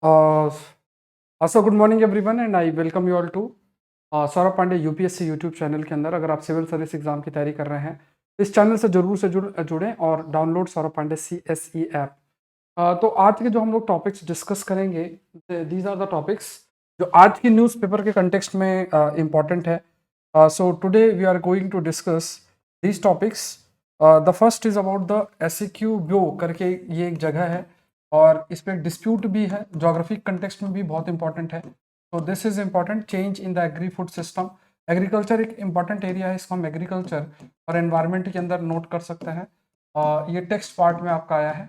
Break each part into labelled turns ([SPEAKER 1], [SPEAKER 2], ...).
[SPEAKER 1] Uh, good morning everyone and I welcome you all to Saurabh Pandey UPSC YouTube channel के अंदर। अगर आप civil service exam की तैयारी कर रहे हैं तो इस चैनल से जरूर से जुड़ें और download Saurabh Pandey CSE app. तो आज के जो हम लोग टॉपिक्स डिस्कस करेंगे, दीज आर द टॉपिक्स जो आज की न्यूज़पेपर के कंटेक्स्ट में इम्पॉर्टेंट है। So today we are going to discuss these topics. The first is about the SEQ ब्यो करके, ये एक जगह है और इस पर डिस्प्यूट भी है, जोग्राफिक कंटेक्स्ट में भी बहुत इंपॉर्टेंट है। तो this is important, change in the agree food system. Agriculture एक इंपॉर्टेंट एरिया है, इसको हम एग्रीकल्चर और एनवायरमेंट के अंदर नोट कर सकते हैं। ये टेक्स्ट पार्ट में आपका आया है।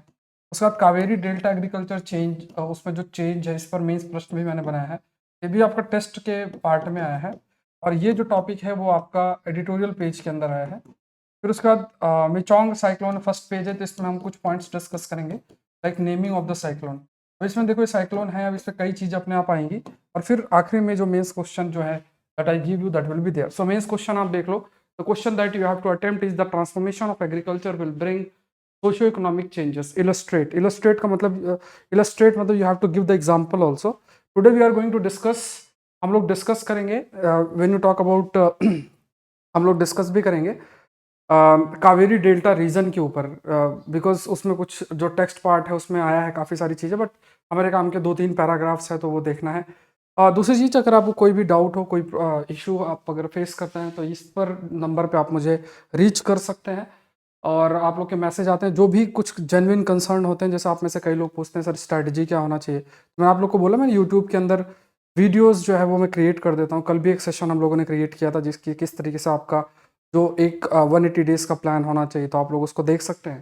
[SPEAKER 1] उसके बाद कावेरी डेल्टा एग्रीकल्चर चेंज, उसमें जो चेंज है इस पर मेंस प्रश्न भी मैंने बनाया है, ये भी आपका टेस्ट के पार्ट में आया है। और ये जो टॉपिक है वो आपका एडिटोरियल पेज के अंदर आया है। फिर उसके बाद मिचोंग साइक्लोन फर्स्ट पेज है, तो इसमें हम कुछ पॉइंट्स डिस्कस करेंगे like naming of the cyclone. तो इसमें देखो ये साइक्लोन है, अब इस पर कई चीज़ें अपने आप आएंगी। और फिर आखिरी में जो मेंस क्वेश्चन जो है that I give you that will be there. So mains question आप देख लो। The question that you have to attempt is the transformation of agriculture will bring socio economic changes. Illustrate, illustrate का मतलब illustrate मतलब you have to give the example also. Today we are going to discuss, हम लोग discuss करेंगे when you talk about हम लोग discuss भी करेंगे कावेरी डेल्टा रीजन के ऊपर, बिकॉज उसमें कुछ जो टेक्स्ट पार्ट है उसमें आया है काफ़ी सारी चीज़ें, बट हमारे काम के 2-3 पैराग्राफ्स है तो वो देखना है। दूसरी चीज़, अगर आपको कोई भी डाउट हो, कोई इशू आप अगर फेस करते हैं तो इस पर नंबर पे आप मुझे रीच कर सकते हैं। और आप लोग के मैसेज आते हैं जो भी कुछ जेन्युइन कंसर्न होते हैं, जैसे आप में से कई लोग पूछते हैं सर स्ट्रैटेजी क्या होना चाहिए। तो मैं आप लोग को बोला, मैंने यूट्यूब के अंदर वीडियोस जो है वो मैं क्रिएट कर देता हूँ। कल भी एक सेशन हम लोगों ने क्रिएट किया था जिसकी किस तरीके से आपका जो एक 180 डेज का प्लान होना चाहिए, तो आप लोग उसको देख सकते हैं।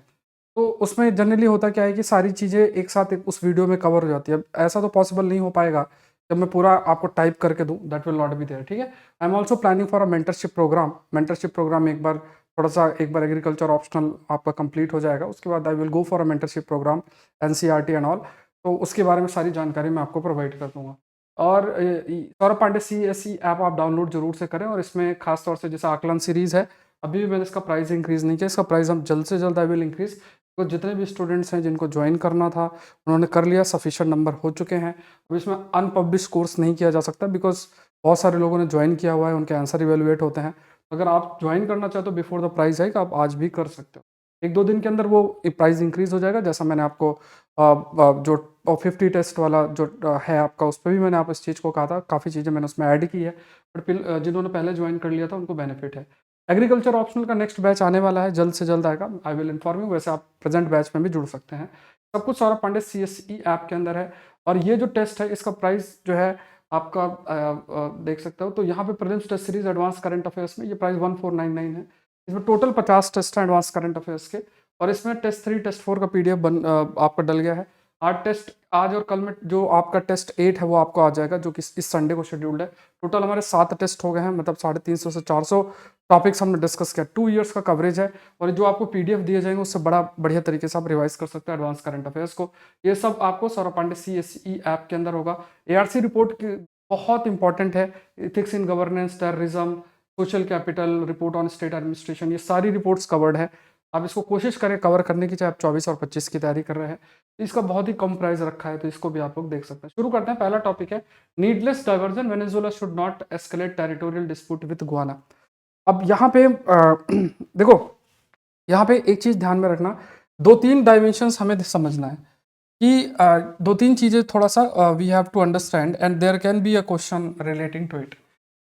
[SPEAKER 1] तो उसमें जनरली होता क्या है कि सारी चीज़ें एक साथ उस वीडियो में कवर हो जाती है। अब ऐसा तो पॉसिबल नहीं हो पाएगा जब मैं पूरा आपको टाइप करके दूं, that will not be there. ठीक है। I am also planning for a mentorship programme. Mentorship programme एक बार एग्रीकल्चर ऑप्शनल आपका कंप्लीट हो जाएगा, उसके बाद I will go for a mentorship programme NCERT and all. तो उसके बारे में सारी जानकारी मैं आपको प्रोवाइड कर दूंगा। और सौरभ पांडे CSE ऐप आप डाउनलोड जरूर से करें। और इसमें खास तौर से जैसे आकलन सीरीज है, अभी भी मैंने इसका प्राइस इंक्रीज नहीं किया। इसका प्राइस हम जल्द से जल्द आई विल इंक्रीज। तो जितने भी स्टूडेंट्स हैं जिनको ज्वाइन करना था उन्होंने कर लिया, सफिशिएंट नंबर हो चुके हैं। अब इसमें अनपब्लिश कोर्स नहीं किया जा सकता बिकॉज बहुत सारे लोगों ने ज्वाइन किया हुआ है, उनके आंसर इवेलुएट होते हैं। तो अगर आप ज्वाइन करना चाहते हो बिफोर द प्राइस हाइक, आप आज भी कर सकते हो। 1-2 दिन के अंदर वो प्राइस इंक्रीज हो जाएगा, जैसा मैंने आपको जो 50 टेस्ट वाला जो है आपका, उस पर भी मैंने आप इस चीज़ को कहा था। काफ़ी चीज़ें मैंने उसमें ऐड की है, बट जिन्होंने पहले ज्वाइन कर लिया था उनको बेनिफिट है। एग्रीकल्चर ऑप्शनल का नेक्स्ट बैच आने वाला है, जल्द से जल्द आएगा, आई विल इन्फॉर्म यू। वैसे आप प्रेजेंट बैच में भी जुड़ सकते हैं। सब कुछ सौरभ पांडे CSE ऐप के अंदर है। और ये जो टेस्ट है इसका प्राइस जो है आपका देख सकते हो। तो यहाँ पे prelims test series advance current affairs में ये प्राइस 1499 है। इसमें टोटल 50 टेस्ट हैं एडवांस करंट अफेयर्स के। और इसमें टेस्ट 3 टेस्ट 4 का PDF आपका डल गया है। आज और कल में जो आपका टेस्ट 8 है वो आपको आ जाएगा, जो कि इस संडे को शेड्यूल्ड है। टोटल हमारे 7 टेस्ट हो गए हैं, मतलब 350 से 400 टॉपिक्स हमने डिस्कस किया। 2 इयर्स का कवरेज है। और जो आपको PDF दिए जाएंगे उससे बड़ा बढ़िया तरीके से आप रिवाइज कर सकते हैं एडवांस करंट अफेयर्स को। ये सब आपको सौरभ पांडे CSE ऐप के अंदर होगा। ARC रिपोर्ट की बहुत इंपॉर्टेंट है, ethics in governance, terrorism, social capital, report on state administration, ये सारी रिपोर्ट्स कवर्ड है। आप इसको कोशिश करें कवर करने की, चाहे आप 24 और 25 की तैयारी कर रहे हैं। इसका बहुत ही कम प्राइस रखा है, तो इसको भी आप लोग देख सकते हैं। शुरू करते हैं। पहला टॉपिक है needless diversion, Venezuela should not escalate territorial dispute with Guana. अब यहाँ पे देखो, यहाँ पे एक चीज ध्यान में रखना, 2-3 डायमेंशंस हमें समझना है कि 2-3 चीजें थोड़ा सा we have to understand and there can be a question relating to it.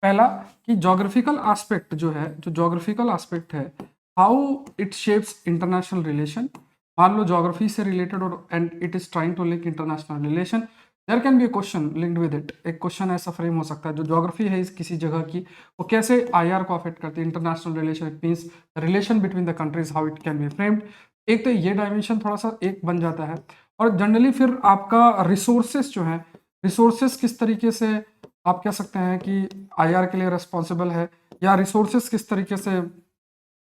[SPEAKER 1] पहला कि जोग्राफिकल एस्पेक्ट जो है, जो जोग्राफिकल एस्पेक्ट है, how it shapes international relation. मान लो जोग्राफी से रिलेटेड और and it is trying to link international relation, there can be a question linked with it. एक क्वेश्चन ऐसा फ्रेम हो सकता है, जो जोग्राफी है इस किसी जगह की, वो कैसे IR को अफेक्ट करती है, international relation, it means relation between the countries, how it can be framed. एक तो ये डायमेंशन थोड़ा सा एक बन जाता है। और जनरली फिर आपका रिसोर्सेस जो है, रिसोर्सेस किस तरीके से आप कह सकते हैं कि IR के लिए रिस्पॉन्सिबल है, या रिसोर्सेस किस तरीके से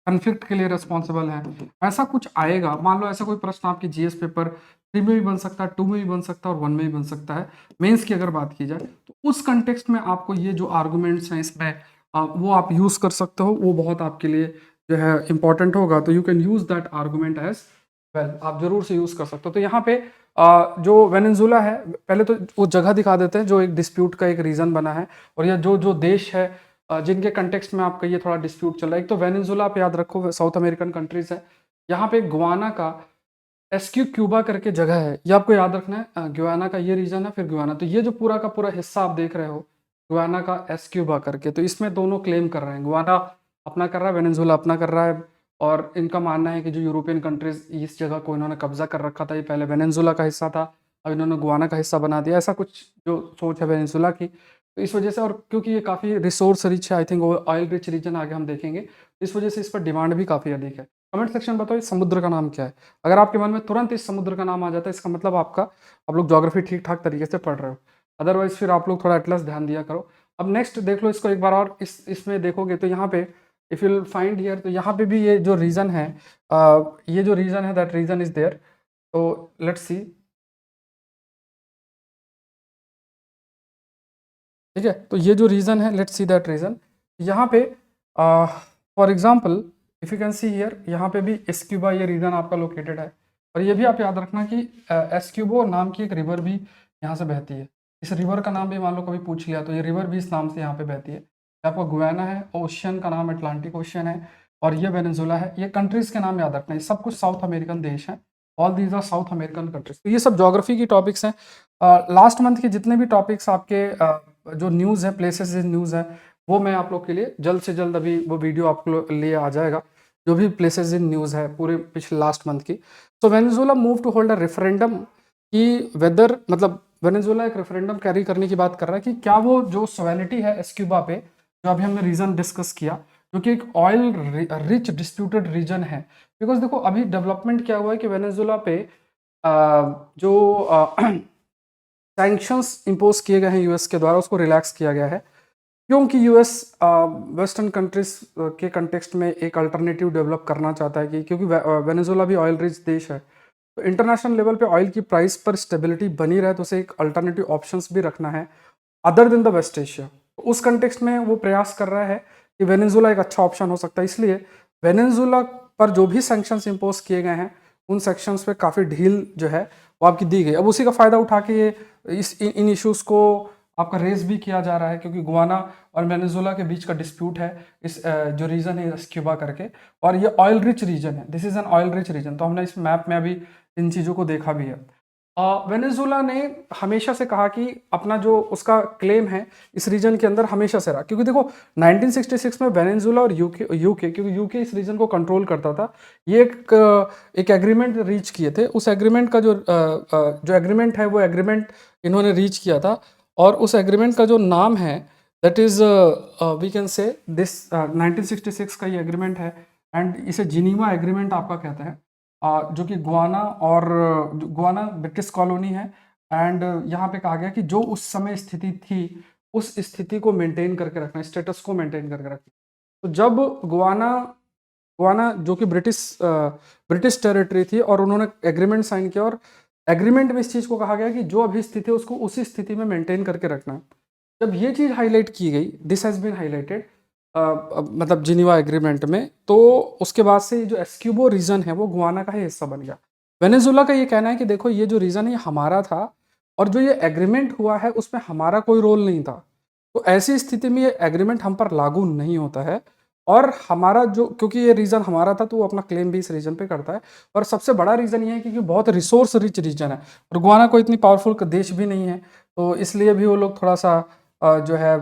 [SPEAKER 1] कन्फ्लिक्ट के लिए रिस्पॉन्सिबल है, ऐसा कुछ आएगा। मान लो ऐसा कोई प्रश्न आपकी GS पेपर 3 में भी बन सकता है, 2 में भी बन सकता है और 1 में भी बन सकता है। मेंस की अगर बात की जाए तो उस कंटेक्स्ट में आपको ये जो आर्गुमेंट्स हैं इसमें वो आप यूज कर सकते हो, वो बहुत आपके लिए जो है इंपॉर्टेंट होगा। तो you can use that argument as well आप ज़रूर से यूज़ कर सकते हो। तो यहाँ पे जो वेनेज़ुएला है, पहले तो वो जगह दिखा देते हैं जो एक डिस्प्यूट का एक रीज़न बना है, और या जो देश है जिनके कॉन्टेक्स्ट में आपका ये थोड़ा डिस्प्यूट चल रहा है। एक तो वेनेज़ुएला आप याद रखो, साउथ अमेरिकन कंट्रीज़ है। यहाँ पे गुयाना का एस्क्यू क्यूबा करके जगह है, ये आपको याद रखना है। गुयाना का ये रीजन है, फिर गुयाना, तो ये जो पूरा का पूरा हिस्सा आप देख रहे हो गुयाना का एस्क्यूबा करके, तो इसमें दोनों क्लेम कर रहे हैं। गुयाना अपना कर रहा है, वेनेजुएला अपना कर रहा है। और इनका मानना है कि जो यूरोपियन कंट्रीज इस जगह को इन्होंने कब्जा कर रखा था, ये पहले वेनेजुएला का हिस्सा था, अब इन्होंने गुयाना का हिस्सा बना दिया, ऐसा कुछ जो सोच है वेनेजुएला की। तो इस वजह से, और क्योंकि ये काफ़ी रिसोर्स रिच है, I think oil rich region आगे हम देखेंगे, इस वजह से इस पर डिमांड भी काफ़ी अधिक है। कमेंट सेक्शन बताओ इस समुद्र का नाम क्या है। अगर आपके मन में तुरंत इस समुद्र का नाम आ जाता है, इसका मतलब आप लोग ज्योग्राफी ठीक ठाक तरीके से पढ़ रहे हो। अदरवाइज फिर आप लोग थोड़ा एटलस ध्यान दिया करो। अब नेक्स्ट देख लो इसको एक बार और, इसमें देखोगे तो यहाँ पे इफ यू फाइंड हियर, तो यहाँ पे भी ये जो रीजन है, ये जो रीजन है दैट रीजन इज देयर। तो लेट्स सी, ठीक है। तो ये जो रीजन है, लेट्स सी दैट रीजन। यहाँ पे for example if you can see here, यहाँ पे भी एस्क्यूबा ये रीजन आपका लोकेटेड है। और ये भी आप याद रखना कि एस्क्यूबो नाम की एक रिवर भी यहाँ से बहती है। इस रिवर का नाम भी मान लो कभी पूछ लिया तो ये रिवर भी इस नाम से यहाँ पे बहती है। ये आपका गुयाना है, ओशियन का नाम अटलांटिक ओशियन है, और ये वेनेजुएला है। ये कंट्रीज के नाम याद रखना, ये सब कुछ साउथ अमेरिकन देश हैं। All these are South American countries. तो ये सब ज्योग्राफी की टॉपिक्स हैं। लास्ट मंथ के जितने भी टॉपिक्स आपके जो न्यूज़ है, प्लेसेस न्यूज़ है, वो मैं आप लोग के लिए जल्द से जल्द अभी वो वीडियो आपको लिए आ जाएगा, जो भी प्लेसेस इन न्यूज़ है पूरे पिछले लास्ट मंथ की। So Venezuela move to hold a referendum कि वेदर, मतलब वेनेजुएला एक रेफरेंडम कैरी करने की बात कर रहा है कि क्या वो जो सोवेनिटी है एस्क्यूबा पे, जो अभी हमने रीजन डिस्कस किया, जो कि एक ऑयल रिच डिस्प्यूटेड रीजन है। बिकॉज देखो अभी डेवलपमेंट क्या हुआ है कि वेनेजुएला पे जो सैंक्शंस इंपोज किए गए हैं यूएस के द्वारा, उसको रिलैक्स किया गया है, क्योंकि यूएस वेस्टर्न कंट्रीज के कंटेक्स्ट में एक अल्टरनेटिव डेवलप करना चाहता है कि क्योंकि वेनेजुएला भी ऑयल रिच देश है, तो इंटरनेशनल लेवल पे ऑयल की प्राइस पर स्टेबिलिटी बनी रहे, तो उसे एक अल्टरनेटिव ऑप्शंस भी रखना है other than the West Asia. उस कंटेक्स्ट में वो प्रयास कर रहा है कि वेनेजुएला एक अच्छा ऑप्शन हो सकता है। इसलिए वेनेजुएला पर जो भी सैंक्शंस इंपोज किए गए हैं, उन सेक्शंस पे काफ़ी ढील जो है वो आपकी दी गई। अब उसी का फ़ायदा उठा के ये इन इश्यूज़ को आपका रेज भी किया जा रहा है, क्योंकि गुयाना और वेनेजुएला के बीच का डिस्प्यूट है इस जो रीजन है एस्क्यूबा करके, और ये ऑयल रिच रीजन है, this is an oil rich region. तो हमने इस मैप में अभी इन चीज़ों को देखा भी है। वेनेजुएला ने हमेशा से कहा कि अपना जो उसका क्लेम है इस रीजन के अंदर हमेशा से रहा, क्योंकि देखो 1966 में वेनेजुएला और यूके क्योंकि यूके इस रीजन को कंट्रोल करता था, ये एक एग्रीमेंट रीच किए थे। उस एग्रीमेंट का जो एग्रीमेंट है, वो एग्रीमेंट इन्होंने रीच किया था, और उस एग्रीमेंट का जो नाम है that is we can say this 1966 का ये एग्रीमेंट है, एंड इसे जिनीवा एग्रीमेंट आपका कहते हैं। जो कि गुआना ब्रिटिश कॉलोनी है, एंड यहाँ पे कहा गया कि जो उस समय स्थिति थी, उस स्थिति को मेंटेन करके रखना, स्टेटस को मेंटेन करके रखना। तो जब गुआना गुआना जो कि ब्रिटिश टेरिटरी थी, और उन्होंने एग्रीमेंट साइन किया, और एग्रीमेंट में इस चीज़ को कहा गया कि जो अभी स्थिति है उसको उसी स्थिति में मेंटेन करके रखना है। जब ये चीज़ हाईलाइट की गई, दिस हैज़ बीन हाईलाइटेड मतलब जिनीवा एग्रीमेंट में, तो उसके बाद से जो एस्क्यूबो रीजन है वो गुआना का ही हिस्सा बन गया। वेनेजुएला का ये कहना है कि देखो ये जो रीजन है ये हमारा था, और जो ये एग्रीमेंट हुआ है उसमें हमारा कोई रोल नहीं था, तो ऐसी स्थिति में ये एग्रीमेंट हम पर लागू नहीं होता है। और हमारा जो, क्योंकि ये रीजन हमारा था, तो वो अपना क्लेम भी इस रीजन पे करता है। और सबसे बड़ा रीजन ये है क्योंकि बहुत रिसोर्स रिच रीजन है, और गुआना कोई इतनी पावरफुल देश भी नहीं है, तो इसलिए भी वो लोग थोड़ा सा जो है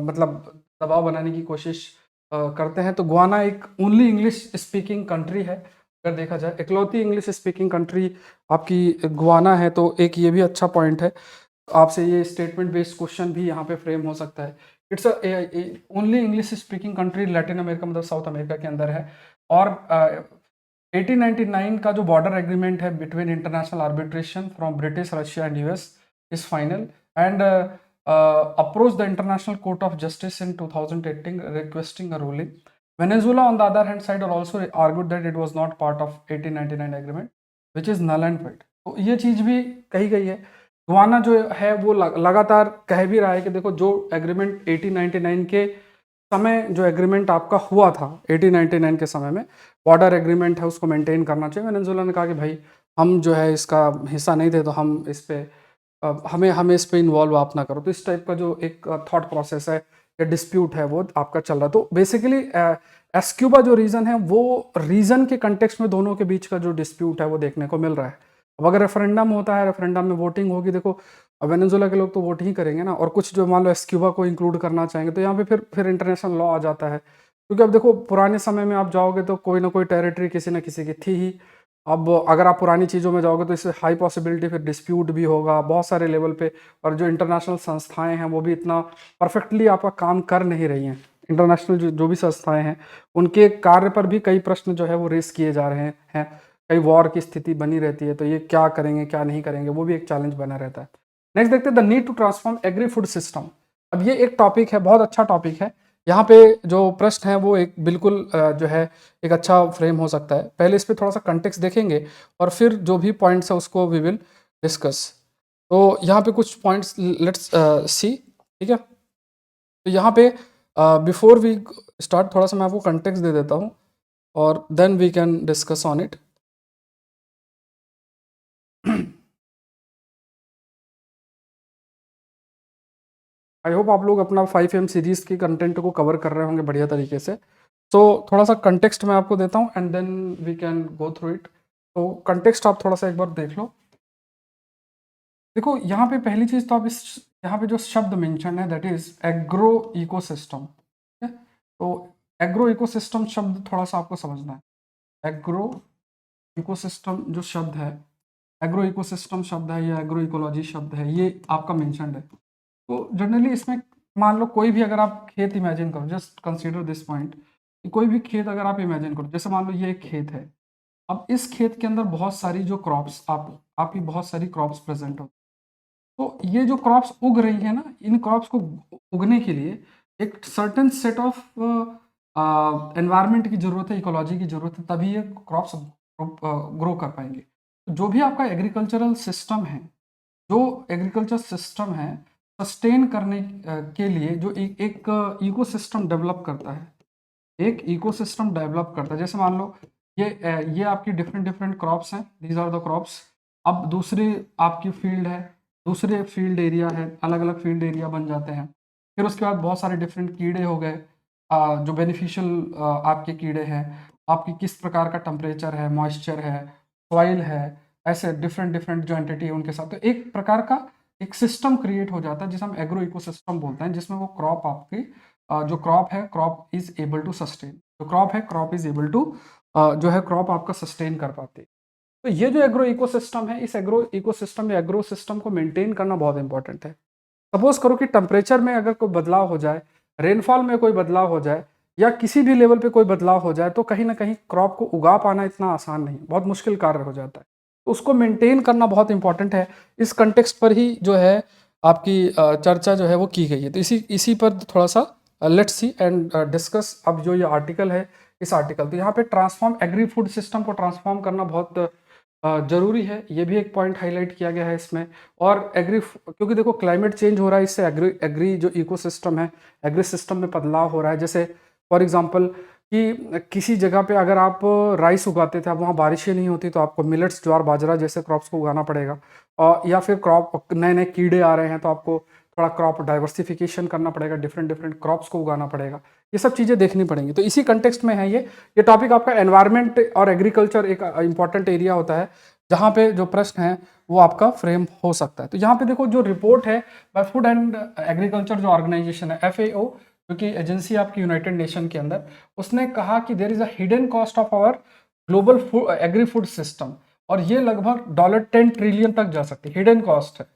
[SPEAKER 1] मतलब दबाव बनाने की कोशिश करते हैं। तो गुआना एक ओनली इंग्लिश स्पीकिंग कंट्री है, अगर देखा जाए इकलौती इंग्लिश स्पीकिंग कंट्री आपकी गुआना है, तो एक ये भी अच्छा पॉइंट है। आपसे ये स्टेटमेंट बेस्ड क्वेश्चन भी यहाँ पे फ्रेम हो सकता है। It's only English speaking country Latin America, मतलब साउथ अमेरिका के अंदर है। और 1899 का जो बॉर्डर एग्रीमेंट है between international arbitration from British, Russia and US is final, and approached the International Court of Justice in 2018 requesting a ruling. Venezuela, on the other hand side, also argued that it was not part of 1899 agreement, which is null and void. तो ये चीज़ भी कही गई है। Guana जो है वो लगातार कह भी रहा है कि देखो जो एग्रीमेंट 1899 के समय जो एग्रीमेंट आपका हुआ था 1899 के समय में, बॉर्डर एग्रीमेंट है उसको मेंटेन करना चाहिए। वेनेजुएला ने कहा कि भाई हम जो है इसका हिस्सा नहीं थे, तो हम इस पे हमें हमें इस पे इन्वॉल्व आप ना करो। तो इस टाइप का जो एक थॉट प्रोसेस है या डिस्प्यूट है वो आपका चल रहा है। तो बेसिकली एस्क्यूबा जो रीजन है वो रीजन के कंटेक्स्ट में दोनों के बीच का जो डिस्प्यूट है वो देखने को मिल रहा है। अब अगर रेफरेंडम होता है, रेफरेंडम में वोटिंग होगी, देखो अब वेनेजुएला के लोग तो वोट ही करेंगे ना, और कुछ जो मान लो एस्क्यूबा को इंक्लूड करना चाहेंगे, तो यहाँ पे फिर इंटरनेशनल लॉ आ जाता है। क्योंकि अब देखो पुराने समय में आप जाओगे तो कोई ना कोई टेरिटरी किसी न किसी की थी ही। अब अगर आप पुरानी चीज़ों में जाओगे तो इससे हाई पॉसिबिलिटी फिर डिस्प्यूट भी होगा बहुत सारे लेवल पे। और जो इंटरनेशनल संस्थाएं हैं वो भी इतना परफेक्टली आपका काम कर नहीं रही हैं। इंटरनेशनल जो भी संस्थाएं हैं उनके कार्य पर भी कई प्रश्न जो है वो रेस किए जा रहे हैं। कई वॉर की स्थिति बनी रहती है, तो ये क्या करेंगे क्या नहीं करेंगे वो भी एक चैलेंज बना रहता है। नेक्स्ट देखते हैं the need to transform agri food system. अब ये एक टॉपिक है, बहुत अच्छा टॉपिक है। यहाँ पे जो प्रश्न है वो एक बिल्कुल जो है एक अच्छा फ्रेम हो सकता है। पहले इस पे थोड़ा सा कंटेक्स्ट देखेंगे और फिर जो भी पॉइंट्स है उसको वी विल डिस्कस। तो यहाँ पे कुछ पॉइंट्स लेट्स सी, ठीक है। तो यहाँ पे बिफोर वी स्टार्ट थोड़ा सा मैं आपको कंटेक्स्ट दे देता हूँ और then we can discuss on it. I hope आप लोग अपना 5M सीरीज की कंटेंट को कवर कर रहे होंगे बढ़िया तरीके से। तो थोड़ा सा कंटेक्स्ट मैं आपको देता हूँ and then we can go through it. तो कंटेक्स्ट आप थोड़ा सा एक बार देख लो। देखो यहाँ पे पहली चीज तो आप इस यहाँ पे जो शब्द मेंशन है दैट इज एग्रो इकोसिस्टम, ठीक है। तो एग्रो इकोसिस्टम शब्द थोड़ा सा आपको समझना है। एग्रो इकोसिस्टम जो शब्द है, एग्रो इकोसिस्टम शब्द है या एग्रो इकोलॉजी शब्द है, ये आपका मेंशनड है। तो जनरली इसमें मान लो कोई भी अगर आप खेत इमेजिन करो, जस्ट कंसीडर दिस पॉइंट कि कोई भी खेत अगर आप इमेजिन करो, जैसे मान लो ये एक खेत है। अब इस खेत के अंदर बहुत सारी जो क्रॉप्स आपकी बहुत सारी क्रॉप्स प्रेजेंट हो। तो ये जो क्रॉप्स उग रही है ना, इन क्रॉप्स को उगने के लिए एक सर्टेन सेट ऑफ एनवायरनमेंट की जरूरत है, इकोलॉजी की जरूरत है, तभी ये क्रॉप्स ग्रो कर पाएंगे। तो जो भी आपका एग्रीकल्चरल सिस्टम है, जो एग्रीकल्चर सिस्टम है सस्टेन करने के लिए जो एक इकोसिस्टम डेवलप करता है, एक इकोसिस्टम डेवलप करता है। जैसे मान लो ये आपकी डिफरेंट डिफरेंट क्रॉप्स हैं, दीज आर द क्रॉप्स। अब दूसरी आपकी फील्ड है, दूसरे फील्ड एरिया है, अलग अलग फील्ड एरिया बन जाते हैं। फिर उसके बाद बहुत सारे डिफरेंट कीड़े हो गए, जो बेनिफिशियल आपके कीड़े हैं। आपकी किस प्रकार का टेम्परेचर है, मॉइस्चर है, सॉइल है, ऐसे डिफरेंट डिफरेंट जो एंटिटी है उनके साथ, तो एक प्रकार का एक सिस्टम क्रिएट हो जाता है जिसे हम एग्रो इकोसिस्टम बोलते हैं, जिसमें वो क्रॉप आपकी जो क्रॉप है crop is able to sustain, जो क्रॉप है क्रॉप इज एबल टू जो है क्रॉप आपका सस्टेन कर पाती है। तो ये जो एग्रो इकोसिस्टम है, इस एग्रो इकोसिस्टम या एग्रो सिस्टम को मेंटेन करना बहुत इंपॉर्टेंट है। सपोज करो कि टेम्परेचर में अगर कोई बदलाव हो जाए, रेनफॉल में कोई बदलाव हो जाए, या किसी भी लेवल पे कोई बदलाव हो जाए, तो कहीं ना कहीं क्रॉप को उगा पाना इतना आसान नहीं, बहुत मुश्किल कार्य हो जाता है। तो उसको मेंटेन करना बहुत इंपॉर्टेंट है। इस कंटेक्स्ट पर ही जो है आपकी चर्चा जो है वो की गई है। तो इसी इसी पर थोड़ा सा लेट्स सी एंड डिस्कस। अब जो ये आर्टिकल है, इस आर्टिकल, तो यहाँ पे ट्रांसफॉर्म एग्री फूड सिस्टम को ट्रांसफॉर्म करना बहुत जरूरी है, ये भी एक पॉइंट हाईलाइट किया गया है इसमें। और एग्री, क्योंकि देखो क्लाइमेट चेंज हो रहा है, इससे एग्री एग्री जो इकोसिस्टम है, एग्री सिस्टम में बदलाव हो रहा है। जैसे फॉर एग्जांपल कि किसी जगह पे अगर आप राइस उगाते थे, अब वहाँ बारिशें नहीं होती, तो आपको मिलेट्स, ज्वार बाजरा जैसे क्रॉप्स को उगाना पड़ेगा। और या फिर क्रॉप नए नए कीड़े आ रहे हैं तो आपको थोड़ा क्रॉप डाइवर्सिफिकेशन करना पड़ेगा, डिफरेंट डिफरेंट क्रॉप्स को उगाना पड़ेगा। ये सब चीज़ें देखनी पड़ेंगी। तो इसी कंटेक्स्ट में है ये टॉपिक आपका एनवायरनमेंट और एग्रीकल्चर एक इंपॉर्टेंट एरिया होता है जहाँ पे जो प्रश्न है वो आपका फ्रेम हो सकता है। तो यहाँ पे देखो जो रिपोर्ट है बाय फूड एंड एग्रीकल्चर जो ऑर्गेनाइजेशन है FAO, क्योंकि एजेंसी आपकी यूनाइटेड नेशन के अंदर, उसने कहा कि there is a hidden cost of our global agri food system, और ये लगभग $10 ट्रिलियन तक जा सकती है। हिडन कॉस्ट है,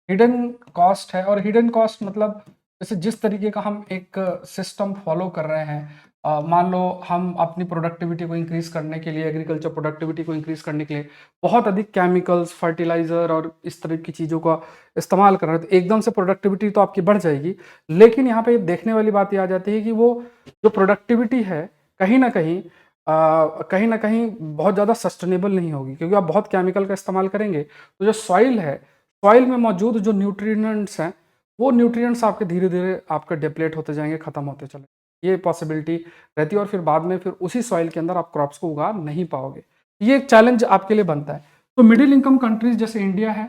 [SPEAKER 1] हिडन कॉस्ट है। और हिडन कॉस्ट मतलब जैसे जिस तरीके का हम एक सिस्टम फॉलो कर रहे हैं, मान लो हम अपनी प्रोडक्टिविटी को इंक्रीज करने के लिए, एग्रीकल्चर प्रोडक्टिविटी को इंक्रीज करने के लिए बहुत अधिक केमिकल्स, फर्टिलाइजर और इस तरह की चीज़ों का इस्तेमाल कर रहे हैं, तो एकदम से प्रोडक्टिविटी तो आपकी बढ़ जाएगी। लेकिन यहाँ पे देखने वाली बात ये आ जाती है कि वो जो प्रोडक्टिविटी है कहीं ना कहीं बहुत ज़्यादा सस्टेनेबल नहीं होगी, क्योंकि आप बहुत केमिकल का इस्तेमाल करेंगे। तो जो सॉइल है, सॉइल में मौजूद जो न्यूट्रिएंट्स हैं, वो न्यूट्रिएंट्स आपके धीरे धीरे आपके डिप्लेट होते जाएंगे, खत्म होते चले। ये पॉसिबिलिटी रहती है और फिर बाद में फिर उसी सॉइल के अंदर आप क्रॉप्स को उगा नहीं पाओगे। ये एक चैलेंज आपके लिए बनता है। तो मिडिल इनकम कंट्रीज जैसे इंडिया है,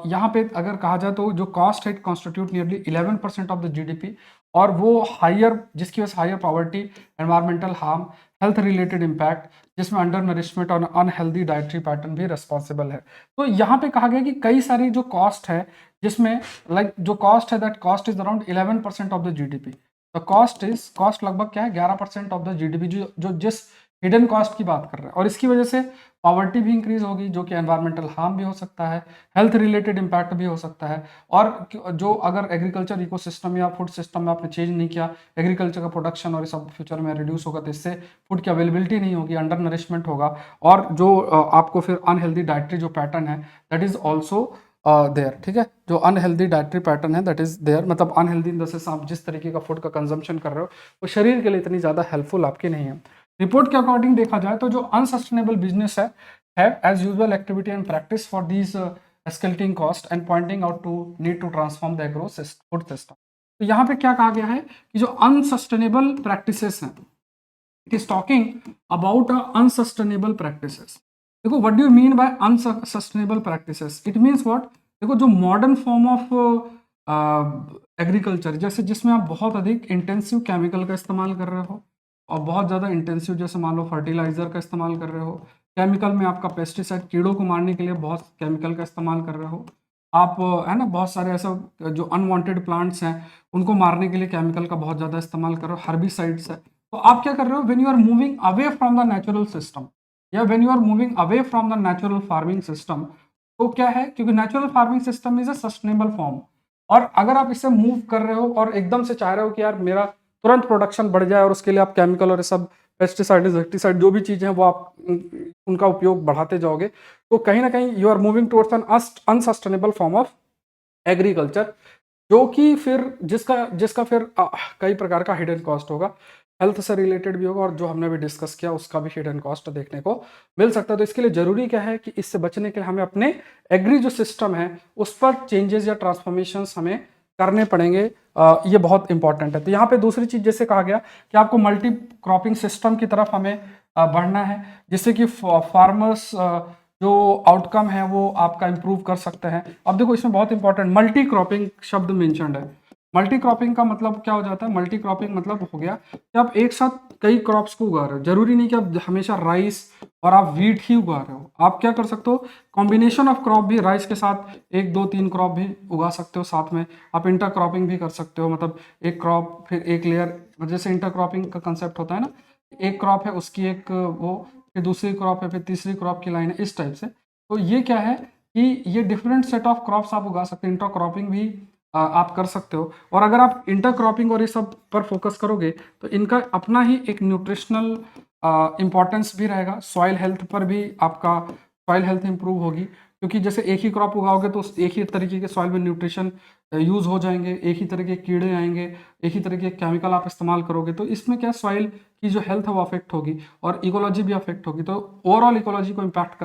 [SPEAKER 1] यहाँ पे अगर कहा जाए तो जो कॉस्ट है constitute nearly 11% of the GDP, और वो हायर, जिसकी वजह से higher poverty, environmental harm, health related impact, जिसमें अंडर नरिशमेंट और अनहेल्दी डाइटरी पैटर्न भी रिस्पॉन्सिबल है। तो यहाँ पे कहा गया कि कई सारी जो कॉस्ट है, जिसमें जो कॉस्ट है that cost is around 11% of the GDP. The cost लगभग क्या है 11% ऑफ द जीडीपी, जो जिस हिडन कॉस्ट की बात कर रहे हैं। और इसकी वजह से पॉवर्टी भी इंक्रीज होगी, जो कि एनवायरमेंटल हार्म भी हो सकता है, हेल्थ रिलेटेड इंपैक्ट भी हो सकता है। और जो अगर एग्रीकल्चर इकोसिस्टम या फूड सिस्टम में आपने चेंज नहीं किया, एग्रीकल्चर का प्रोडक्शन और सब फ्यूचर में रिड्यूस होगा, तो इससे फूड की अवेलेबिलिटी नहीं होगी, अंडर नरिशमेंट होगा, और जो आपको फिर अनहेल्दी डाइटरी जो पैटर्न है दैट इज ऑल्सो देयर। ठीक है, जो अनहेल्दी डाइटरी पैटर्न है दैट इज देयर, मतलब अनहेल्दी इन द सेंस आप जिस तरीके का फूड का कंजम्पशन कर रहे हो वो शरीर के लिए इतनी ज़्यादा हेल्पफुल आपकी नहीं है। रिपोर्ट के अकॉर्डिंग देखा जाए तो जो अनसस्टेनेबल बिजनेस है have as usual activity and practice for these escalating cost and pointing out to need to transform the agro food system। तो यहाँ पे क्या कहा गया है कि जो अनसस्टेनेबल प्रैक्टिसेस हैं, it is talking about unsustainable practices. देखो what do you mean by unsustainable practices? It means what, देखो जो मॉडर्न फॉर्म ऑफ एग्रीकल्चर, जैसे जिसमें आप बहुत अधिक इंटेंसिव केमिकल का इस्तेमाल कर रहे हो, और बहुत ज़्यादा इंटेंसिव जैसे मान लो फर्टिलाइजर का इस्तेमाल कर रहे हो, केमिकल में आपका पेस्टिसाइड कीड़ों को मारने के लिए बहुत केमिकल का इस्तेमाल कर रहे हो आप, है ना, बहुत सारे ऐसा जो अनवांटेड प्लांट्स हैं उनको मारने के लिए केमिकल का बहुत ज़्यादा इस्तेमाल कर रहे हो, हर्बिसाइड्स है। तो आप क्या कर रहे हो, when you are moving away from the natural system, या when you are moving away from the natural farming system, तो क्या है, क्योंकि natural farming system is a sustainable form, और अगर आप इससे मूव कर रहे हो और एकदम से चाह रहे हो कि यार मेरा तुरंत प्रोडक्शन बढ़ जाए और उसके लिए आप केमिकल और ये सब पेस्टिसाइड इंसेक्टिसाइड जो भी चीज़ें हैं वो आप उनका उपयोग बढ़ाते जाओगे, तो कहीं ना कहीं you are moving towards an unsustainable form of agriculture, जो कि फिर जिसका जिसका फिर कई प्रकार का हिडन कॉस्ट होगा, हेल्थ से रिलेटेड भी होगा, और जो हमने भी डिस्कस किया उसका भी हिडन कॉस्ट देखने को मिल सकता है। तो इसके लिए जरूरी क्या है कि इससे बचने के लिए हमें अपने एग्री जो सिस्टम है उस पर चेंजेस या ट्रांसफॉर्मेशंस हमें करने पड़ेंगे, ये बहुत इंपॉर्टेंट है। तो यहाँ पे दूसरी चीज जैसे कहा गया कि आपको मल्टी क्रॉपिंग सिस्टम की तरफ हमें बढ़ना है, जिससे कि फार्मर्स जो आउटकम है वो आपका इंप्रूव कर सकते हैं। अब देखो इसमें बहुत इंपॉर्टेंट मल्टी क्रॉपिंग शब्द मेंशन्ड है। मल्टी क्रॉपिंग का मतलब क्या हो जाता है, मल्टी क्रॉपिंग मतलब हो गया कि आप एक साथ कई क्रॉप्स को उगा रहे हो, जरूरी नहीं कि आप हमेशा राइस और आप वीट ही उगा रहे हो, आप क्या कर सकते हो, कॉम्बिनेशन ऑफ क्रॉप भी, राइस के साथ एक दो तीन क्रॉप भी उगा सकते हो, साथ में आप इंटर क्रॉपिंग भी कर सकते हो, मतलब एक क्रॉप फिर एक लेयर, जैसे इंटर क्रॉपिंग का कंसेप्ट होता है ना, एक क्रॉप है उसकी एक वो, फिर दूसरी क्रॉप है, फिर तीसरी क्रॉप की लाइन है, इस टाइप से। तो ये क्या है कि ये डिफरेंट सेट ऑफ क्रॉप्स आप उगा सकते हैं, इंटर क्रॉपिंग भी आप कर सकते हो। और अगर आप इंटर क्रॉपिंग और ये सब पर फोकस करोगे तो इनका अपना ही एक न्यूट्रिशनल इम्पॉर्टेंस भी रहेगा, सॉइल हेल्थ पर भी आपका सॉइल हेल्थ इंप्रूव होगी, क्योंकि जैसे एक ही क्रॉप उगाओगे तो एक ही तरीके के सॉइल में न्यूट्रिशन यूज हो जाएंगे, एक ही तरह के कीड़े आएंगे, एक ही तरह के केमिकल आप इस्तेमाल करोगे, तो इसमें क्या सॉइल की जो हेल्थ है वो अफेक्ट होगी और इकोलॉजी भी अफेक्ट होगी। तो ओवरऑल इकोलॉजी को इम्पैक्ट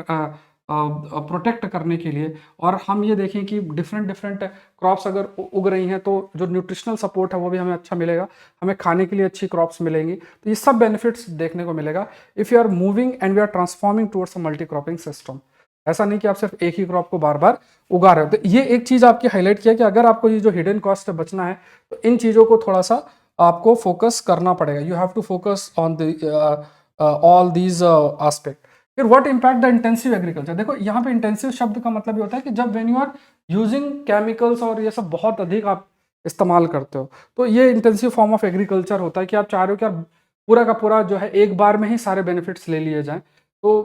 [SPEAKER 1] प्रोटेक्ट करने के लिए, और हम ये देखें कि डिफरेंट डिफरेंट क्रॉप्स अगर उग रही हैं तो जो न्यूट्रिशनल सपोर्ट है वो भी हमें अच्छा मिलेगा, हमें खाने के लिए अच्छी क्रॉप्स मिलेंगी, तो ये सब बेनिफिट्स देखने को मिलेगा if you are moving and we are transforming towards a multi cropping system. ऐसा नहीं कि आप सिर्फ एक ही क्रॉप को बार बार उगा रहे हो। तो ये एक चीज़ आपकी हाईलाइट किया कि अगर आपको ये जो हिडन कॉस्ट है बचना है तो इन चीज़ों को थोड़ा सा आपको फोकस करना पड़ेगा, you have to focus on the all these aspect. फिर what impact the intensive agriculture, देखो यहाँ पे इंटेंसिव शब्द का मतलब ये होता है कि जब when you are using chemicals और ये सब बहुत अधिक आप इस्तेमाल करते हो, तो ये इंटेंसिव फॉर्म ऑफ एग्रीकल्चर होता है कि आप चाह रहे हो कि आप पूरा का पूरा जो है एक बार में ही सारे बेनिफिट्स ले लिए जाएं, तो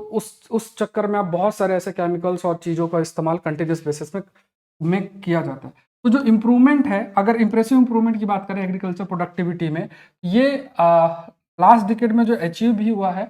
[SPEAKER 1] उस चक्कर में आप बहुत सारे ऐसे केमिकल्स और चीज़ों का इस्तेमाल कंटिन्यूस बेसिस में किया जाता है। तो जो इम्प्रूवमेंट है, अगर इंप्रेसिव इम्प्रूवमेंट की बात करें एग्रीकल्चर प्रोडक्टिविटी में, ये लास्ट डिकेड में जो अचीव भी हुआ है,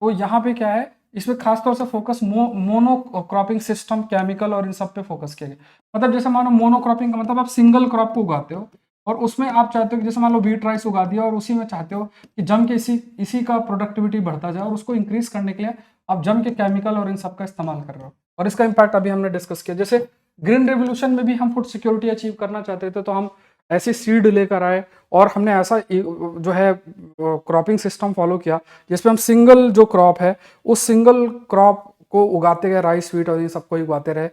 [SPEAKER 1] तो यहाँ पे क्या है, इसमें खासतौर से focus mono cropping system, chemical और इन सब पे फोकस किया गया। मतलब जैसे मानो मोनो क्रॉपिंग का मतलब आप सिंगल क्रॉप को उगाते हो और उसमें आप चाहते हो कि जैसे मान लो व्हीट राइस उगा दिया और उसी में चाहते हो कि जम के इसी का प्रोडक्टिविटी बढ़ता जाए, और उसको इंक्रीज करने के लिए आप जम के केमिकल और इन सब का इस्तेमाल कर रहे हो, और इसका इम्पैक्ट अभी हमने डिस्कस किया। जैसे ग्रीन रेवोल्यूशन में भी हम फूड सिक्योरिटी अचीव करना चाहते थे, तो हम ऐसी सीड लेकर आए और हमने ऐसा जो है क्रॉपिंग सिस्टम फॉलो किया जिसमें हम सिंगल जो क्रॉप है उस सिंगल क्रॉप को उगाते गए, राइस व्हीट और इन सबको उगाते रहे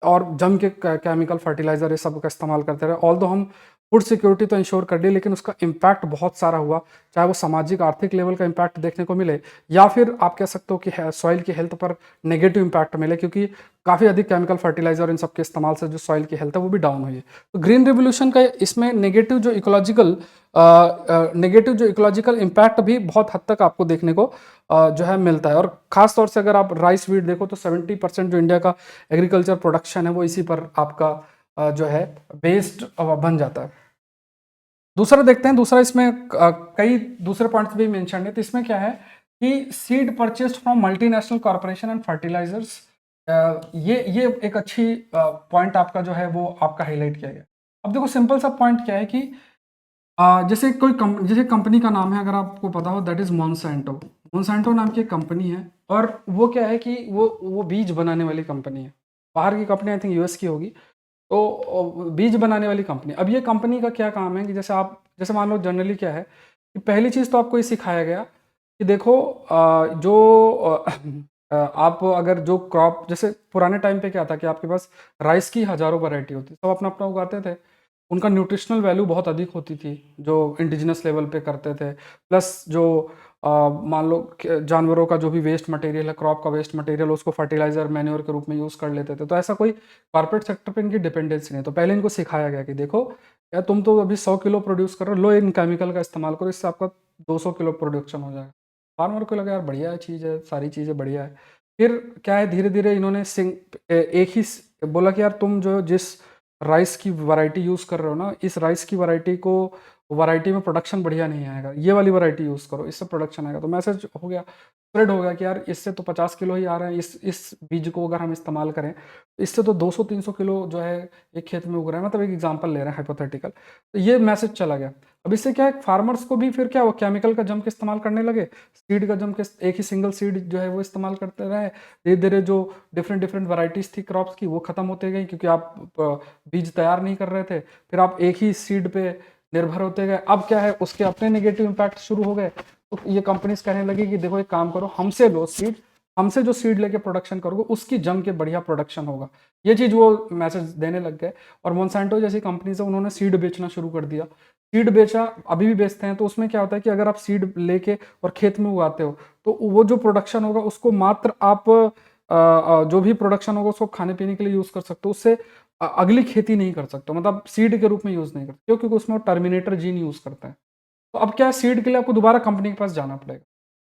[SPEAKER 1] और जम के केमिकल फर्टिलाइजर ये सब का इस्तेमाल करते रहे। ऑल्दो हम फूड सिक्योरिटी तो इंश्योर कर ली, लेकिन उसका इम्पैक्ट बहुत सारा हुआ, चाहे वो सामाजिक आर्थिक लेवल का इम्पैक्ट देखने को मिले या फिर आप कह सकते हो कि सॉइल की हेल्थ पर नेगेटिव इम्पैक्ट मिले, क्योंकि काफ़ी अधिक केमिकल फर्टिलाइजर इन सब के इस्तेमाल से जो सॉइल की हेल्थ है वो भी डाउन हुई है। तो ग्रीन रिवोल्यूशन का इसमें नेगेटिव जो इकोलॉजिकल इम्पैक्ट भी बहुत हद तक आपको देखने को जो है मिलता है। और खास तौर से अगर आप राइस व्हीट देखो तो 70% जो इंडिया का एग्रीकल्चर प्रोडक्शन है वो इसी पर आपका जो है बेस्ड बन जाता है। दूसरा देखते हैं, दूसरा इसमें कई दूसरे पॉइंट्स भी मेंशन है। तो इसमें क्या है कि seed purchased from multinational corporation and fertilisers, ये एक अच्छी पॉइंट आपका जो है वो आपका हाईलाइट किया गया। अब देखो सिंपल सा पॉइंट क्या है कि जैसे जैसे कंपनी का नाम है, अगर आपको पता हो, दैट इज मॉन्सेंटो। मॉन्सेंटो नाम की एक कंपनी है और वो क्या है कि वो बीज बनाने वाली कंपनी है। बाहर की कंपनी आई थिंक यूएस की होगी। तो बीज बनाने वाली कंपनी, अब ये कंपनी का क्या काम है कि जैसे मान लो जनरली क्या है कि पहली चीज़ तो आपको ये सिखाया गया कि देखो आप अगर जो क्रॉप, जैसे पुराने टाइम पे क्या था कि आपके पास राइस की हज़ारों वैरायटी होती, सब अपना अपना उगाते थे, उनका न्यूट्रिशनल वैल्यू बहुत अधिक होती थी जो इंडिजिनस लेवल पे करते थे। प्लस जो मान लो जानवरों का जो भी वेस्ट मटेरियल है, क्रॉप का वेस्ट मटेरियल, उसको फर्टिलाइजर मैन्योर के रूप में यूज़ कर लेते थे। तो ऐसा कोई कॉर्पोरेट सेक्टर पे इनकी डिपेंडेंसी नहीं। तो पहले इनको सिखाया गया कि देखो यार, तुम तो अभी 100 किलो प्रोड्यूस कर रहे हो, लो इन केमिकल का इस्तेमाल करो, इससे आपका 200 किलो प्रोडक्शन हो जाएगा। फार्मर को लगा यार बढ़िया चीज़ है, सारी चीज़ें बढ़िया है। फिर क्या है, धीरे धीरे इन्होंने एक ही बोला कि यार तुम जो जिस राइस की वैरायटी यूज़ कर रहे हो ना, इस राइस की वैरायटी में प्रोडक्शन बढ़िया नहीं आएगा, ये वाली वैरायटी यूज़ करो, इससे प्रोडक्शन आएगा। तो मैसेज हो गया, स्प्रेड हो गया कि यार इससे तो 50 किलो ही आ रहे हैं, इस बीज को अगर हम इस्तेमाल करें तो इससे तो 200-300 किलो जो है एक खेत में उग रहा है। मतलब एक एग्जांपल ले रहे हैं हाइपोथेटिकल। तो ये मैसेज चला गया। अब इससे क्या है, फार्मर्स को भी फिर क्या, वो केमिकल का जम के इस्तेमाल करने लगे, सीड का जम के एक ही सिंगल सीड जो है वो इस्तेमाल करते रहे। धीरे धीरे जो डिफरेंट डिफरेंट वैरायटीज थी क्रॉप्स की वो खत्म होते गई, क्योंकि आप बीज तैयार नहीं कर रहे थे, फिर आप एक ही सीड पे निर्भर होते गए। अब क्या है, उसके अपने नेगेटिव इम्पैक्ट शुरू हो गए। तो ये कंपनीज कहने लगी कि देखो एक काम करो, हमसे लो सीड, हमसे जो सीड लेके प्रोडक्शन करोगे उसकी जम के बढ़िया प्रोडक्शन होगा। ये चीज वो मैसेज देने लग गए। और मोन्सेंटो जैसी कंपनीज है, उन्होंने सीड बेचना शुरू कर दिया। सीड बेचा, अभी भी बेचते हैं। तो उसमें क्या होता है कि अगर आप सीड लेके और खेत में उगाते हो तो वो जो प्रोडक्शन होगा उसको मात्र आप जो भी प्रोडक्शन होगा उसको खाने पीने के लिए यूज कर सकते हो, उससे अगली खेती नहीं कर सकते, मतलब सीड के रूप में यूज नहीं करते, क्योंकि उसमें वो टर्मिनेटर जीन यूज करता है। तो अब क्या है, सीड के लिए आपको दोबारा कंपनी के पास जाना पड़ेगा।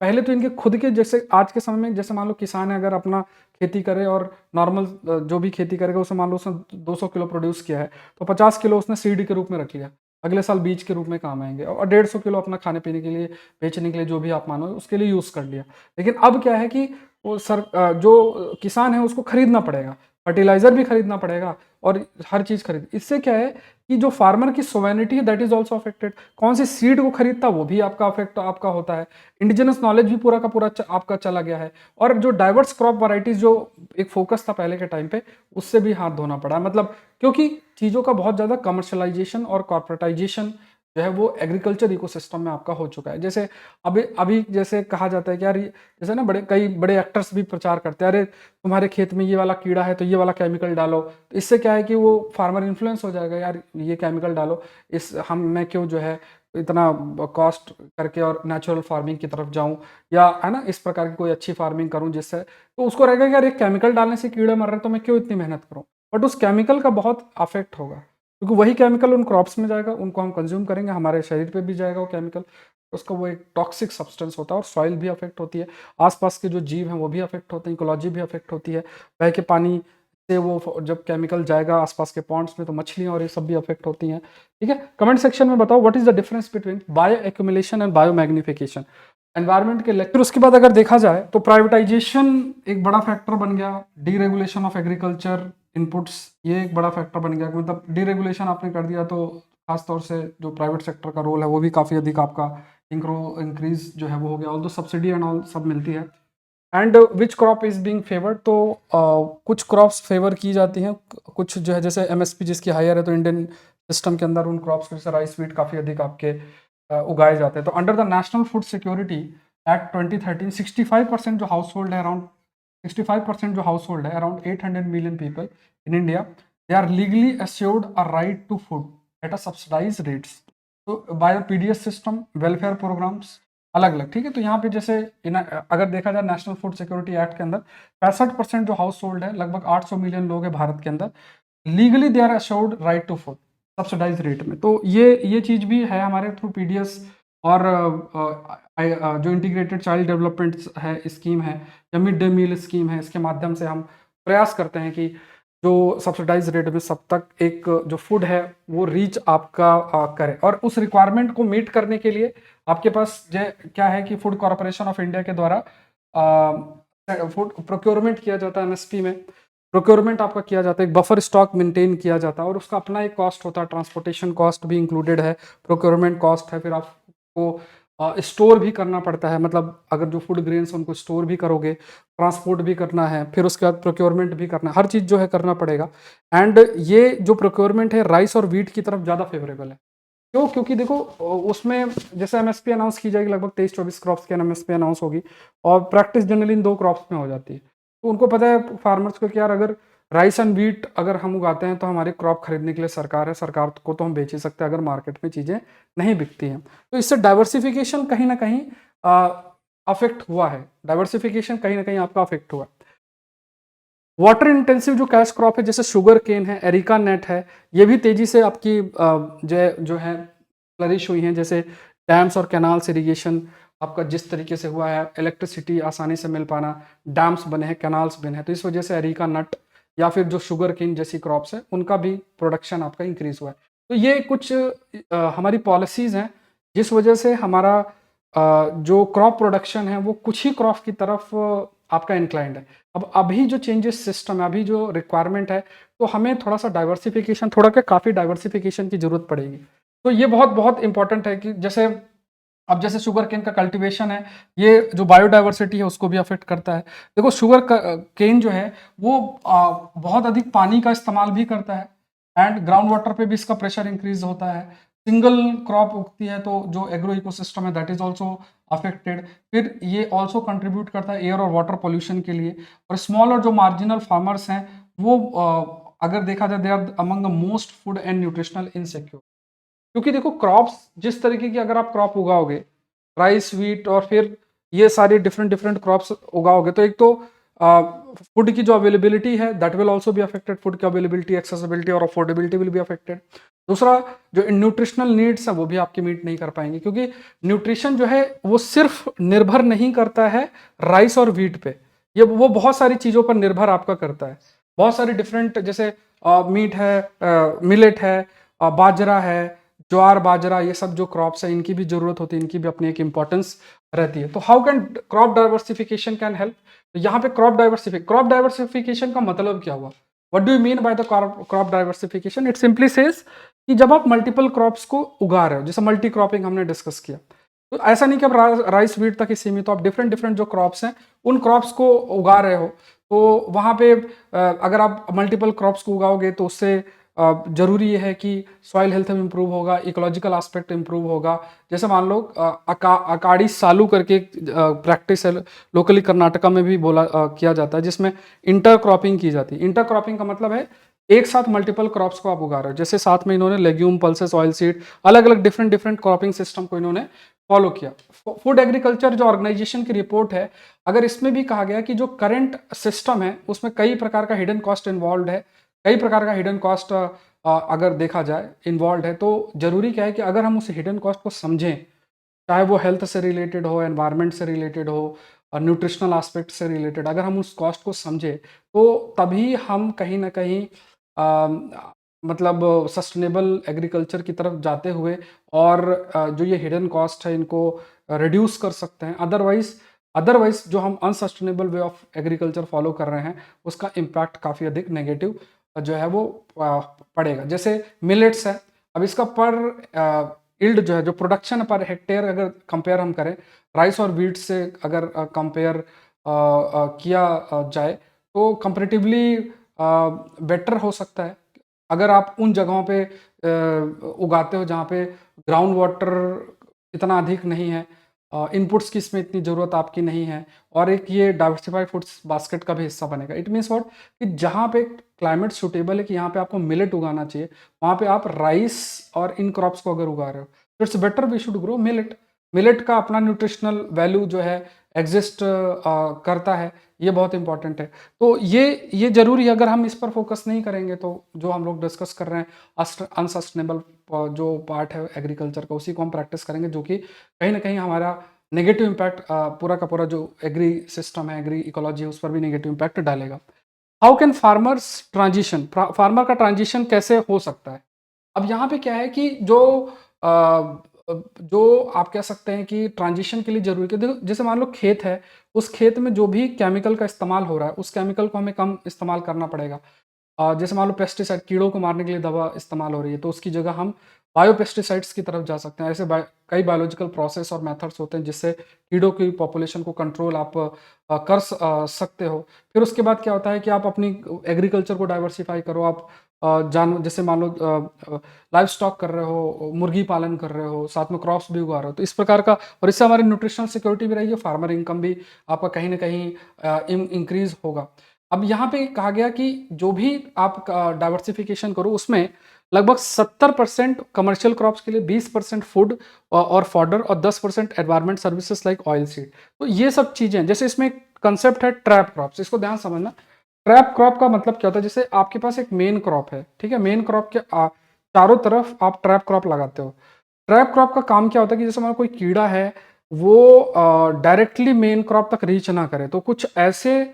[SPEAKER 1] पहले तो इनके खुद के, जैसे आज के समय में जैसे मान लो किसान है, अगर अपना खेती करे और नॉर्मल जो भी खेती करेगा उसे मान लो उसने 200 किलो प्रोड्यूस किया है, तो 50 किलो उसने सीड के रूप में रख लिया, अगले साल बीज के रूप में काम आएंगे, और 150 किलो अपना खाने पीने के लिए, बेचने के लिए, जो भी आप मानो उसके लिए यूज कर लिया। लेकिन अब क्या है कि वो जो किसान है उसको खरीदना पड़ेगा, फर्टिलाइजर भी खरीदना पड़ेगा और हर चीज खरीद। इससे क्या है कि जो फार्मर की सोवेनिटी है दैट इज ऑल्सो अफेक्टेड। कौन सी सीड को खरीदता वो भी आपका अफेक्ट आपका होता है। इंडिजिनस नॉलेज भी पूरा का पूरा आपका चला गया है। और जो डाइवर्स क्रॉप वैरायटीज जो एक फोकस था पहले के टाइम पे, उससे भी हाथ धोना पड़ा। मतलब क्योंकि चीजों का बहुत ज्यादा कमर्शलाइजेशन और कॉर्पोरेटाइजेशन जो है वो एग्रीकल्चर इकोसिस्टम में आपका हो चुका है। जैसे अभी अभी जैसे कहा जाता है कि यार जैसे ना कई बड़े एक्टर्स भी प्रचार करते हैं, अरे तुम्हारे खेत में ये वाला कीड़ा है तो ये वाला केमिकल डालो। तो इससे क्या है कि वो फार्मर इन्फ्लुएंस हो जाएगा, यार ये केमिकल डालो, मैं क्यों जो है इतना कॉस्ट करके और नेचुरल फार्मिंग की तरफ जाऊं, या है ना इस प्रकार की कोई अच्छी फार्मिंग करूं जिससे, तो उसको रहेगा कि यार एक केमिकल डालने से कीड़े मर रहे हैं तो मैं क्यों इतनी मेहनत करूं। बट उस केमिकल का बहुत अफेक्ट होगा, क्योंकि वही केमिकल उन क्रॉप्स में जाएगा, उनको हम कंज्यूम करेंगे, हमारे शरीर पे भी जाएगा वो केमिकल। उसका वो एक टॉक्सिक सब्सटेंस होता है, और सॉइल भी अफेक्ट होती है, आसपास के जो जीव हैं वो भी अफेक्ट होते हैं, इकोलॉजी भी अफेक्ट होती है। बह के पानी से वो जब केमिकल जाएगा आसपास के पॉन्ड्स में तो मछलियां और ये सब भी अफेक्ट होती हैं। ठीक है, कमेंट सेक्शन में बताओ what is the difference between bio accumulation and bio magnification. Environment के लेक्चर। उसके बाद अगर देखा जाए तो प्राइवेटाइजेशन एक बड़ा फैक्टर बन गया, डीरेगुलेशन ऑफ एग्रीकल्चर इनपुट्स ये एक बड़ा फैक्टर बन गया। मतलब डीरेगुलेशन आपने कर दिया तो खासतौर से जो प्राइवेट सेक्टर का रोल है वो भी काफ़ी अधिक आपका इंक्रीज जो है वो हो गया। ऑल दो सब्सिडी एंड ऑल सब मिलती है। And which crop is being favoured, तो कुछ क्रॉप्स फेवर की जाती हैं, कुछ जो है जैसे एमएसपी जिसकी हायर है तो इंडियन सिस्टम के अंदर उन क्रॉप्स को, जैसे राइस, व्हीट काफ़ी अधिक आपके उगाए जाते हैं। तो under the national food security act 2013, 65% जो हाउस होल्ड है, अराउंड 65% जो हाउस होल्ड है, around 800 million people in India, they are legally assured a right to food at a subsidise rates, तो by PDS system, welfare programmes अलग अलग, ठीक है। तो यहाँ पे जैसे अगर देखा जाए नेशनल फूड सिक्योरिटी एक्ट के अंदर 65% जो हाउस होल्ड है, लगभग 800 मिलियन लोग हैं भारत के अंदर, legally they are assured right to food subsidise rate में। तो ये चीज़ भी है हमारे थ्रू पीडीएस, और जो इंटीग्रेटेड चाइल्ड डेवलपमेंट है स्कीम है, या मिड डे मील स्कीम है, इसके माध्यम से हम प्रयास करते हैं कि जो सब्सिडाइज रेट में सब तक एक जो फूड है वो रीच आपका करे। और उस रिक्वायरमेंट को मीट करने के लिए आपके पास क्या है कि फूड कॉरपोरेशन ऑफ इंडिया के द्वारा फूड प्रोक्योरमेंट किया जाता है, एमएसपी में प्रोक्योरमेंट आपका किया जाता है, एक बफर स्टॉक मेंटेन किया जाता है, और उसका अपना एक कॉस्ट होता है, ट्रांसपोर्टेशन कॉस्ट भी इंक्लूडेड है, प्रोक्योरमेंट कॉस्ट है, फिर आपको स्टोर भी करना पड़ता है, मतलब अगर जो फूड ग्रेन्स उनको स्टोर भी करोगे, ट्रांसपोर्ट भी करना है, फिर उसके बाद प्रोक्योरमेंट भी करना है, हर चीज़ जो है करना पड़ेगा। एंड ये जो प्रोक्योरमेंट है राइस और व्हीट की तरफ ज़्यादा फेवरेबल है। क्यों? क्योंकि देखो उसमें जैसे एमएसपी अनाउंस की जाएगी, लगभग 23-24 क्रॉप्स की एमएसपी अनाउंस होगी, और प्रैक्टिस जनरली इन 2 क्रॉप्स में हो जाती है। तो उनको पता है फार्मर्स को कि यार अगर राइस एंड व्हीट अगर हम उगाते हैं तो हमारी क्रॉप खरीदने के लिए सरकार है, सरकार को तो हम बेच ही सकते हैं अगर मार्केट में चीज़ें नहीं बिकती हैं। तो इससे डाइवर्सिफिकेशन कहीं ना कहीं अफेक्ट हुआ है, डाइवर्सिफिकेशन कहीं ना कहीं आपका अफेक्ट हुआ है। वाटर इंटेंसिव जो कैश क्रॉप है, जैसे शुगर केन है, एरिका नेट है, ये भी तेजी से आपकी जो है फ्लरिश हुई हैं। जैसे डैम्स और कैनाल्स इरिगेशन आपका जिस तरीके से हुआ है, इलेक्ट्रिसिटी आसानी से मिल पाना, डैम्स बने हैं, कैनाल्स बने हैं, तो इस वजह से एरिका नट या फिर जो शुगर केन जैसी क्रॉप्स है उनका भी प्रोडक्शन आपका इंक्रीज हुआ है। तो ये कुछ हमारी पॉलिसीज हैं जिस वजह से हमारा जो क्रॉप प्रोडक्शन है वो कुछ ही क्रॉप की तरफ आपका इंक्लाइंड है। अब अभी जो चेंजेस सिस्टम है, अभी जो रिक्वायरमेंट है, तो हमें थोड़ा सा डाइवर्सिफिकेशन, थोड़ा क्या काफ़ी डाइवर्सिफिकेशन की जरूरत पड़ेगी। तो ये बहुत बहुत इंपॉर्टेंट है कि जैसे अब जैसे शुगर केन का कल्टीवेशन है, ये जो बायोडाइवर्सिटी है उसको भी अफेक्ट करता है। देखो शुगर केन जो है वो बहुत अधिक पानी का इस्तेमाल भी करता है, एंड ग्राउंड वाटर पे भी इसका प्रेशर इंक्रीज होता है। सिंगल क्रॉप उगती है तो जो एग्रो इकोसिस्टम है दैट इज ऑल्सो अफेक्टेड। फिर ये ऑल्सो कंट्रीब्यूट करता है एयर और वाटर पोल्यूशन के लिए। और स्मॉल और जो मार्जिनल फार्मर्स हैं वो अगर देखा जाए they are among the most food and nutritional insecure. क्योंकि देखो क्रॉप्स जिस तरीके की अगर आप क्रॉप उगाओगे, राइस, व्हीट और फिर ये सारे डिफरेंट डिफरेंट क्रॉप्स उगाओगे, तो एक तो फूड की जो अवेलेबिलिटी है that will also be affected, food की अवेलेबिलिटी, एक्सेसिबिलिटी और अफोर्डेबिलिटी विल बी अफेक्टेड। दूसरा, जो न्यूट्रिशनल नीड्स है वो भी आपकी मीट नहीं कर पाएंगे, क्योंकि न्यूट्रिशन जो है वो सिर्फ निर्भर नहीं करता है राइस और व्हीट पे, ये वो बहुत सारी चीज़ों पर निर्भर आपका करता है। बहुत सारी डिफरेंट, जैसे मीट है, मिलेट है, बाजरा है, ज्वार बाजरा, ये सब जो क्रॉप्स है इनकी भी जरूरत होती है, इनकी भी अपनी एक इंपॉर्टेंस रहती है। तो how can crop diversification can help? तो यहाँ पे क्रॉप डाइवर्सिफिकेशन का मतलब क्या हुआ? What do you mean by the crop diversification? It simply says कि जब आप मल्टीपल क्रॉप्स को उगा रहे हो, जैसे मल्टी क्रॉपिंग हमने डिस्कस किया, तो ऐसा नहीं कि आप राइस व्हीट तक ही सीमित हो, आप डिफरेंट डिफरेंट जो क्रॉप्स हैं उन क्रॉप्स को उगा रहे हो। तो वहाँ पे अगर आप मल्टीपल क्रॉप्स को उगाओगे तो उससे जरूरी ये है कि सॉइल हेल्थ इंप्रूव होगा, इकोलॉजिकल एस्पेक्ट इंप्रूव होगा। जैसे मान लो अकाड़ी सालू करके प्रैक्टिस है, लोकली कर्नाटका में भी बोला किया जाता है, जिसमें इंटर क्रॉपिंग की जाती है। इंटर क्रॉपिंग का मतलब है एक साथ मल्टीपल क्रॉप्स को आप उगा रहे हो, जैसे साथ में इन्होंने लेग्यूम, पल्सेस, ऑयल सीड, अलग अलग डिफरेंट डिफरेंट क्रॉपिंग सिस्टम को इन्होंने फॉलो किया। फूड एग्रीकल्चर जो ऑर्गेनाइजेशन की रिपोर्ट है, अगर इसमें भी कहा गया कि जो करंट सिस्टम है उसमें कई प्रकार का हिडन कॉस्ट इन्वॉल्व है, कई प्रकार का हिडन कॉस्ट अगर देखा जाए इन्वॉल्व है, तो जरूरी क्या है कि अगर हम उस हिडन कॉस्ट को समझें, चाहे वो हेल्थ से रिलेटेड हो, एनवायरनमेंट से रिलेटेड हो, न्यूट्रिशनल एस्पेक्ट से रिलेटेड, अगर हम उस कॉस्ट को समझे तो तभी हम कहीं ना कहीं मतलब सस्टेनेबल एग्रीकल्चर की तरफ जाते हुए और जो ये हिडन कॉस्ट है इनको रिड्यूस कर सकते हैं। अदरवाइज जो हम unsustainable way of agriculture follow कर रहे हैं उसका इम्पैक्ट काफ़ी अधिक नेगेटिव जो है वो पड़ेगा। जैसे मिलेट्स है, अब इसका पर इल्ड जो है, जो प्रोडक्शन पर हेक्टेयर अगर कंपेयर हम करें राइस और व्हीट से, अगर कंपेयर किया जाए तो कंपेरेटिवली बेटर हो सकता है। अगर आप उन जगहों पे उगाते हो जहाँ पे ग्राउंड वाटर इतना अधिक नहीं है, इनपुट्स की इसमें इतनी ज़रूरत आपकी नहीं है, और एक ये डाइवर्सिफाइड फूड्स बास्केट का भी हिस्सा बनेगा। इट मीन्स व्हाट, कि जहाँ पे क्लाइमेट सूटेबल है कि यहाँ पे आपको मिलेट उगाना चाहिए, वहाँ पे आप राइस और इन क्रॉप्स को अगर उगा रहे हो तो it's better we should grow millet. Millet का अपना न्यूट्रिशनल वैल्यू जो है एग्जिस्ट करता है, ये बहुत इंपॉर्टेंट है। तो ये ज़रूरी है। अगर हम इस पर फोकस नहीं करेंगे तो जो हम लोग डिस्कस कर रहे हैं अनसस्टेनेबल जो पार्ट है एग्रीकल्चर का, उसी को हम प्रैक्टिस करेंगे, जो कि कहीं ना कहीं हमारा नेगेटिव इम्पैक्ट पूरा का पूरा जो एग्री सिस्टम है, एग्री इकोलॉजी है, उस पर भी नेगेटिव इम्पैक्ट डालेगा। How can farmers transition, farmer का ट्रांजिशन कैसे हो सकता है? अब यहाँ पे क्या है कि जो आप कह सकते हैं कि ट्रांजिशन के लिए जरूरी है, देखो जैसे मान लो खेत है, उस खेत में जो भी केमिकल का इस्तेमाल हो रहा है उस केमिकल को हमें कम इस्तेमाल करना पड़ेगा। जैसे मान लो पेस्टिसाइड, कीड़ों को मारने के लिए दवा इस्तेमाल हो रही है, तो उसकी जगह हम बायोपेस्टिसाइड्स की तरफ जा सकते हैं। ऐसे कई बायोलॉजिकल प्रोसेस और मेथड्स होते हैं जिससे कीड़ों की पॉपुलेशन को कंट्रोल आप सकते हो। फिर उसके बाद क्या होता है कि आप अपनी एग्रीकल्चर को डाइवर्सिफाई करो। आप जानवर, जैसे मान लो लाइव स्टॉक कर रहे हो, मुर्गी पालन कर रहे हो, साथ में क्रॉप्स भी उगा रहे हो, तो इस प्रकार का, और इससे हमारी न्यूट्रिशनल सिक्योरिटी भी रहेगी, फार्मर इनकम भी आपका कहीं ना कहीं इंक्रीज होगा। अब यहाँ पे कहा गया कि जो भी आप डाइवर्सिफिकेशन करो उसमें लगभग 70% कमर्शियल क्रॉप्स के लिए, 20% फूड और फॉडर, और 10% environment services like oil seed. तो ये सब चीजें, जैसे इसमें कंसेप्ट है ट्रैप क्रॉप्स, इसको ध्यान समझना। ट्रैप क्रॉप का मतलब क्या होता है? जैसे आपके पास एक मेन क्रॉप है, ठीक है, मेन क्रॉप के चारों तरफ आप ट्रैप क्रॉप लगाते हो। ट्रैप क्रॉप का काम क्या होता है कि जैसे हमारा कोई कीड़ा है, वो डायरेक्टली मेन क्रॉप तक रीच ना करे, तो कुछ ऐसे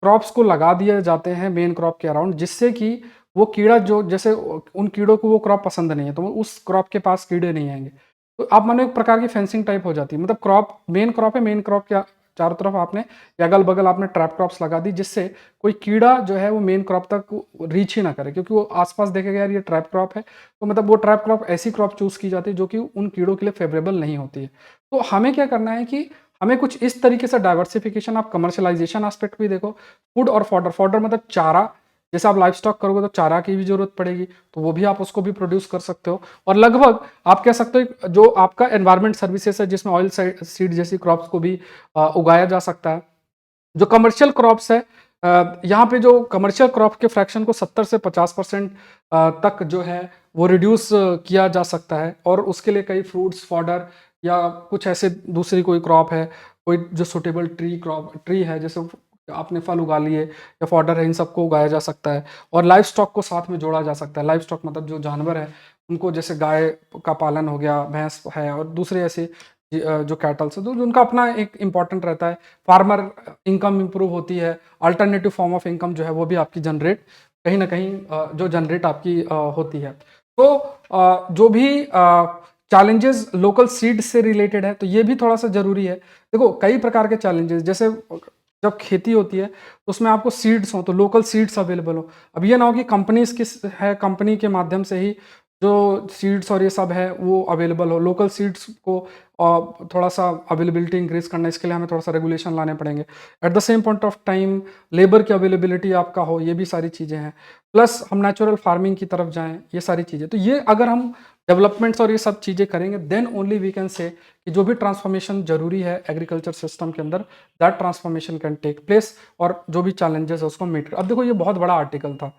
[SPEAKER 1] क्रॉप्स को लगा दिए जाते हैं मेन क्रॉप के अराउंड, जिससे कि वो कीड़ा, जो जैसे उन कीड़ों को वो क्रॉप पसंद नहीं है, तो उस क्रॉप के पास कीड़े नहीं आएंगे। तो आप मानो एक प्रकार की फेंसिंग टाइप हो जाती है, मतलब क्रॉप, मेन क्रॉप है, मेन क्रॉप के चारों तरफ आपने, अगल बगल आपने ट्रैप क्रॉप्स लगा दी, जिससे कोई कीड़ा जो है वो मेन क्रॉप तक रीच ही ना करे, क्योंकि वो आसपास देखेगा यार ये ट्रैप क्रॉप है, तो मतलब वो ट्रैप क्रॉप ऐसी क्रॉप चूज की जाती है जो कि उन कीड़ों के लिए फेवरेबल नहीं होती है। तो हमें क्या करना है कि हमें कुछ इस तरीके से डाइवर्सिफिकेशन, आप कमर्शलाइजेशन एस्पेक्ट भी देखो, फूड और फॉडर, फॉडर मतलब चारा, जैसे आप लाइफ स्टॉक करोगे तो चारा की भी जरूरत पड़ेगी, तो वो भी आप उसको भी प्रोड्यूस कर सकते हो। और लगभग आप कह सकते हो जो आपका एनवायरमेंट सर्विसेज है, जिसमें ऑयल सीड जैसी क्रॉप्स को भी उगाया जा सकता है। जो कमर्शियल क्रॉप्स है, यहाँ पे जो कमर्शियल क्रॉप के फ्रैक्शन को 70 से 50% तक जो है वो रिड्यूस किया जा सकता है, और उसके लिए कई फ्रूट्स, फॉडर, या कुछ ऐसे दूसरी कोई क्रॉप है, कोई जो सुटेबल ट्री है, जैसे आपने फल उगा लिए या फॉडर है, इन सबको उगाया जा सकता है। और लाइव स्टॉक को साथ में जोड़ा जा सकता है। लाइव स्टॉक मतलब जो जानवर है उनको, जैसे गाय का पालन हो गया, भैंस है, और दूसरे ऐसे जो कैटल्स है, तो उनका अपना एक इंपॉर्टेंट रहता है। फार्मर इनकम इंप्रूव होती है, अल्टरनेटिव फॉर्म ऑफ इनकम जो है वो भी आपकी जनरेट, कहीं ना कहीं जो जनरेट आपकी होती है। तो जो भी चैलेंजेस लोकल सीड से रिलेटेड है, तो ये भी थोड़ा सा जरूरी है। देखो कई प्रकार के चैलेंजेस, जैसे जब खेती होती है तो उसमें आपको सीड्स हो, तो लोकल सीड्स अवेलेबल हो। अब ये ना हो कि कंपनीज किस है, कंपनी के माध्यम से ही जो सीड्स और ये सब है वो अवेलेबल हो। लोकल सीड्स को थोड़ा सा अवेलेबिलिटी इंक्रीज करना, इसके लिए हमें थोड़ा सा रेगुलेशन लाने पड़ेंगे। At the same point of time labour की अवेलेबिलिटी आपका हो, ये भी सारी चीज़ें हैं। प्लस हम नेचुरल फार्मिंग की तरफ जाएं, ये सारी चीज़ें। तो ये अगर हम डेवलपमेंट्स और ये सब चीज़ें करेंगे, देन ओनली वी कैन से कि जो भी ट्रांसफॉर्मेशन जरूरी है एग्रीकल्चर सिस्टम के अंदर, that transformation can take place, और जो भी चैलेंजेस है उसको मीट। अब देखो ये बहुत बड़ा आर्टिकल था,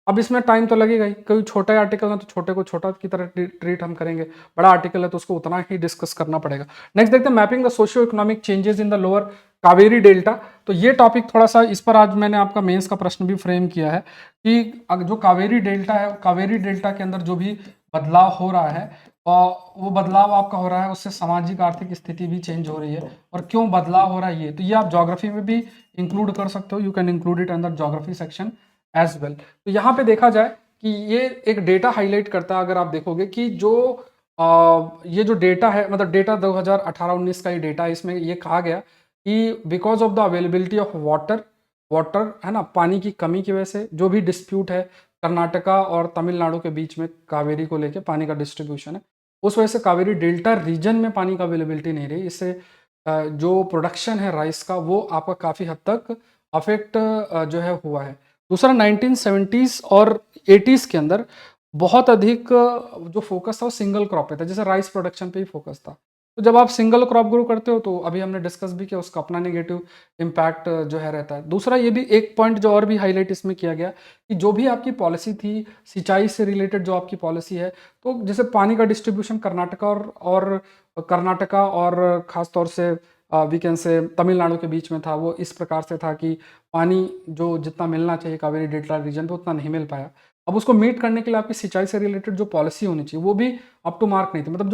[SPEAKER 1] अब इसमें टाइम तो लगेगा ही। कोई छोटा ही आर्टिकल है तो छोटे को छोटा की तरह ट्रीट हम करेंगे, बड़ा आर्टिकल है तो उसको उतना ही डिस्कस करना पड़ेगा। नेक्स्ट देखते हैं, mapping the socio economic changes in the lower Kaveri delta. तो ये टॉपिक थोड़ा सा, इस पर आज मैंने आपका मेंस का प्रश्न भी फ्रेम किया है कि जो कावेरी डेल्टा है, कावेरी डेल्टा के अंदर जो भी बदलाव हो रहा है, और वो बदलाव आपका हो रहा है, उससे सामाजिक आर्थिक स्थिति भी चेंज हो रही है, और क्यों बदलाव हो रहा है ये, तो ये आप ज्योग्राफी में भी इंक्लूड कर सकते हो। You can include it under geography section as well. तो यहाँ पे देखा जाए कि ये एक डेटा हाईलाइट करता है, अगर आप देखोगे कि जो ये जो डेटा है, मतलब डेटा 2018-19 का ये डेटा है, इसमें ये कहा गया कि because of the availability of water, water है ना, पानी की कमी की वजह से जो भी डिस्प्यूट है कर्नाटका और तमिलनाडु के बीच में कावेरी को लेके, पानी का डिस्ट्रीब्यूशन है, उस वजह से कावेरी डेल्टा रीजन में पानी का अवेलेबिलिटी नहीं रही। इससे जो प्रोडक्शन है राइस का वो आपका काफ़ी हद तक अफेक्ट जो है हुआ है। दूसरा 1970s और 80s के अंदर बहुत अधिक जो फ़ोकस था वो सिंगल क्रॉप पे था, जैसे राइस प्रोडक्शन पे ही फ़ोकस था। तो जब आप सिंगल क्रॉप ग्रो करते हो तो अभी हमने डिस्कस भी किया, उसका अपना नेगेटिव इम्पैक्ट जो है रहता है। दूसरा ये भी एक पॉइंट जो और भी हाइलाइट इसमें किया गया कि जो भी आपकी पॉलिसी थी, सिंचाई से रिलेटेड जो आपकी पॉलिसी है, तो जैसे पानी का डिस्ट्रीब्यूशन कर्नाटका और ख़ास तौर से वी कैन से तमिलनाडु के बीच में था, वो इस प्रकार से था कि पानी जो जितना मिलना चाहिए कावेरी डेल्टा रीजन पे उतना नहीं मिल पाया। अब उसको मीट करने के लिए आपकी सिंचाई से रिलेटेड जो पॉलिसी होनी चाहिए वो भी अप टू मार्क नहीं थी, मतलब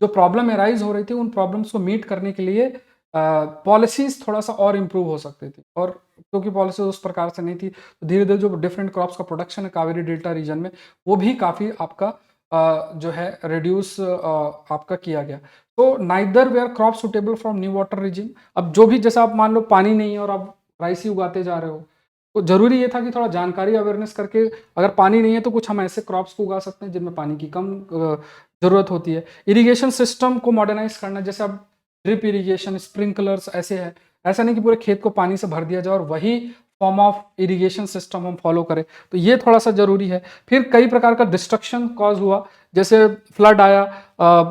[SPEAKER 1] जो प्रॉब्लम एराइज हो रही थी उन प्रॉब्लम्स को मीट करने के लिए पॉलिसीज थोड़ा सा और इम्प्रूव हो सकती थी, और क्योंकि पॉलिसी उस प्रकार से नहीं थी तो धीरे धीरे जो डिफरेंट क्रॉप्स का प्रोडक्शन है कावेरी डेल्टा रीजन में वो भी काफ़ी आपका जो है रिड्यूस आपका किया गया। तो neither where crop suitable from new water regime. अब जो भी जैसा आप मान लो पानी नहीं है और आप राइस ही उगाते जा रहे हो, तो जरूरी ये था कि थोड़ा जानकारी अवेयरनेस करके, अगर पानी नहीं है तो कुछ हम ऐसे क्रॉप्स को उगा सकते हैं जिनमें पानी की कम जरूरत होती है। इरिगेशन सिस्टम को मॉडर्नाइज करना, जैसे अब ड्रिप इरिगेशन, स्प्रिंकलर्स ऐसे है, ऐसा नहीं कि पूरे खेत को पानी से भर दिया जाए और वही फॉर्म ऑफ इरिगेशन सिस्टम हम फॉलो करें, तो ये थोड़ा सा जरूरी है। फिर कई प्रकार का डिस्ट्रक्शन कॉज हुआ, जैसे फ्लड आया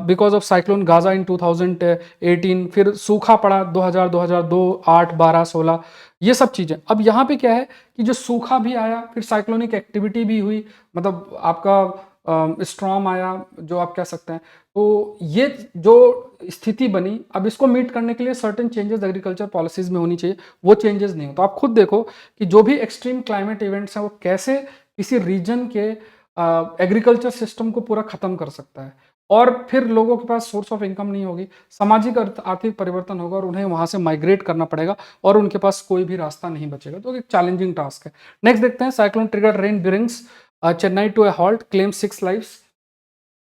[SPEAKER 1] बिकॉज ऑफ साइक्लोन गाजा इन 2018, फिर सूखा पड़ा 2000, 2002, 8, 12, 16, ये सब चीजें। अब यहाँ पे क्या है कि जो सूखा भी आया, फिर साइक्लोनिक एक्टिविटी भी हुई, मतलब आपका स्ट्रॉम आया जो आप कह सकते हैं। तो ये जो स्थिति बनी, अब इसको मीट करने के लिए सर्टेन चेंजेस एग्रीकल्चर पॉलिसीज में होनी चाहिए, वो चेंजेस नहीं हो। तो आप खुद देखो कि जो भी एक्सट्रीम क्लाइमेट इवेंट्स हैं वो कैसे किसी रीजन के एग्रीकल्चर सिस्टम को पूरा खत्म कर सकता है, और फिर लोगों के पास सोर्स ऑफ इनकम नहीं होगी, सामाजिक आर्थिक परिवर्तन होगा और उन्हें वहां से माइग्रेट करना पड़ेगा और उनके पास कोई भी रास्ता नहीं बचेगा। तो एक चैलेंजिंग टास्क है। नेक्स्ट देखते हैं, cyclone trigger rain brings Chennai to a halt, claim 6 lives.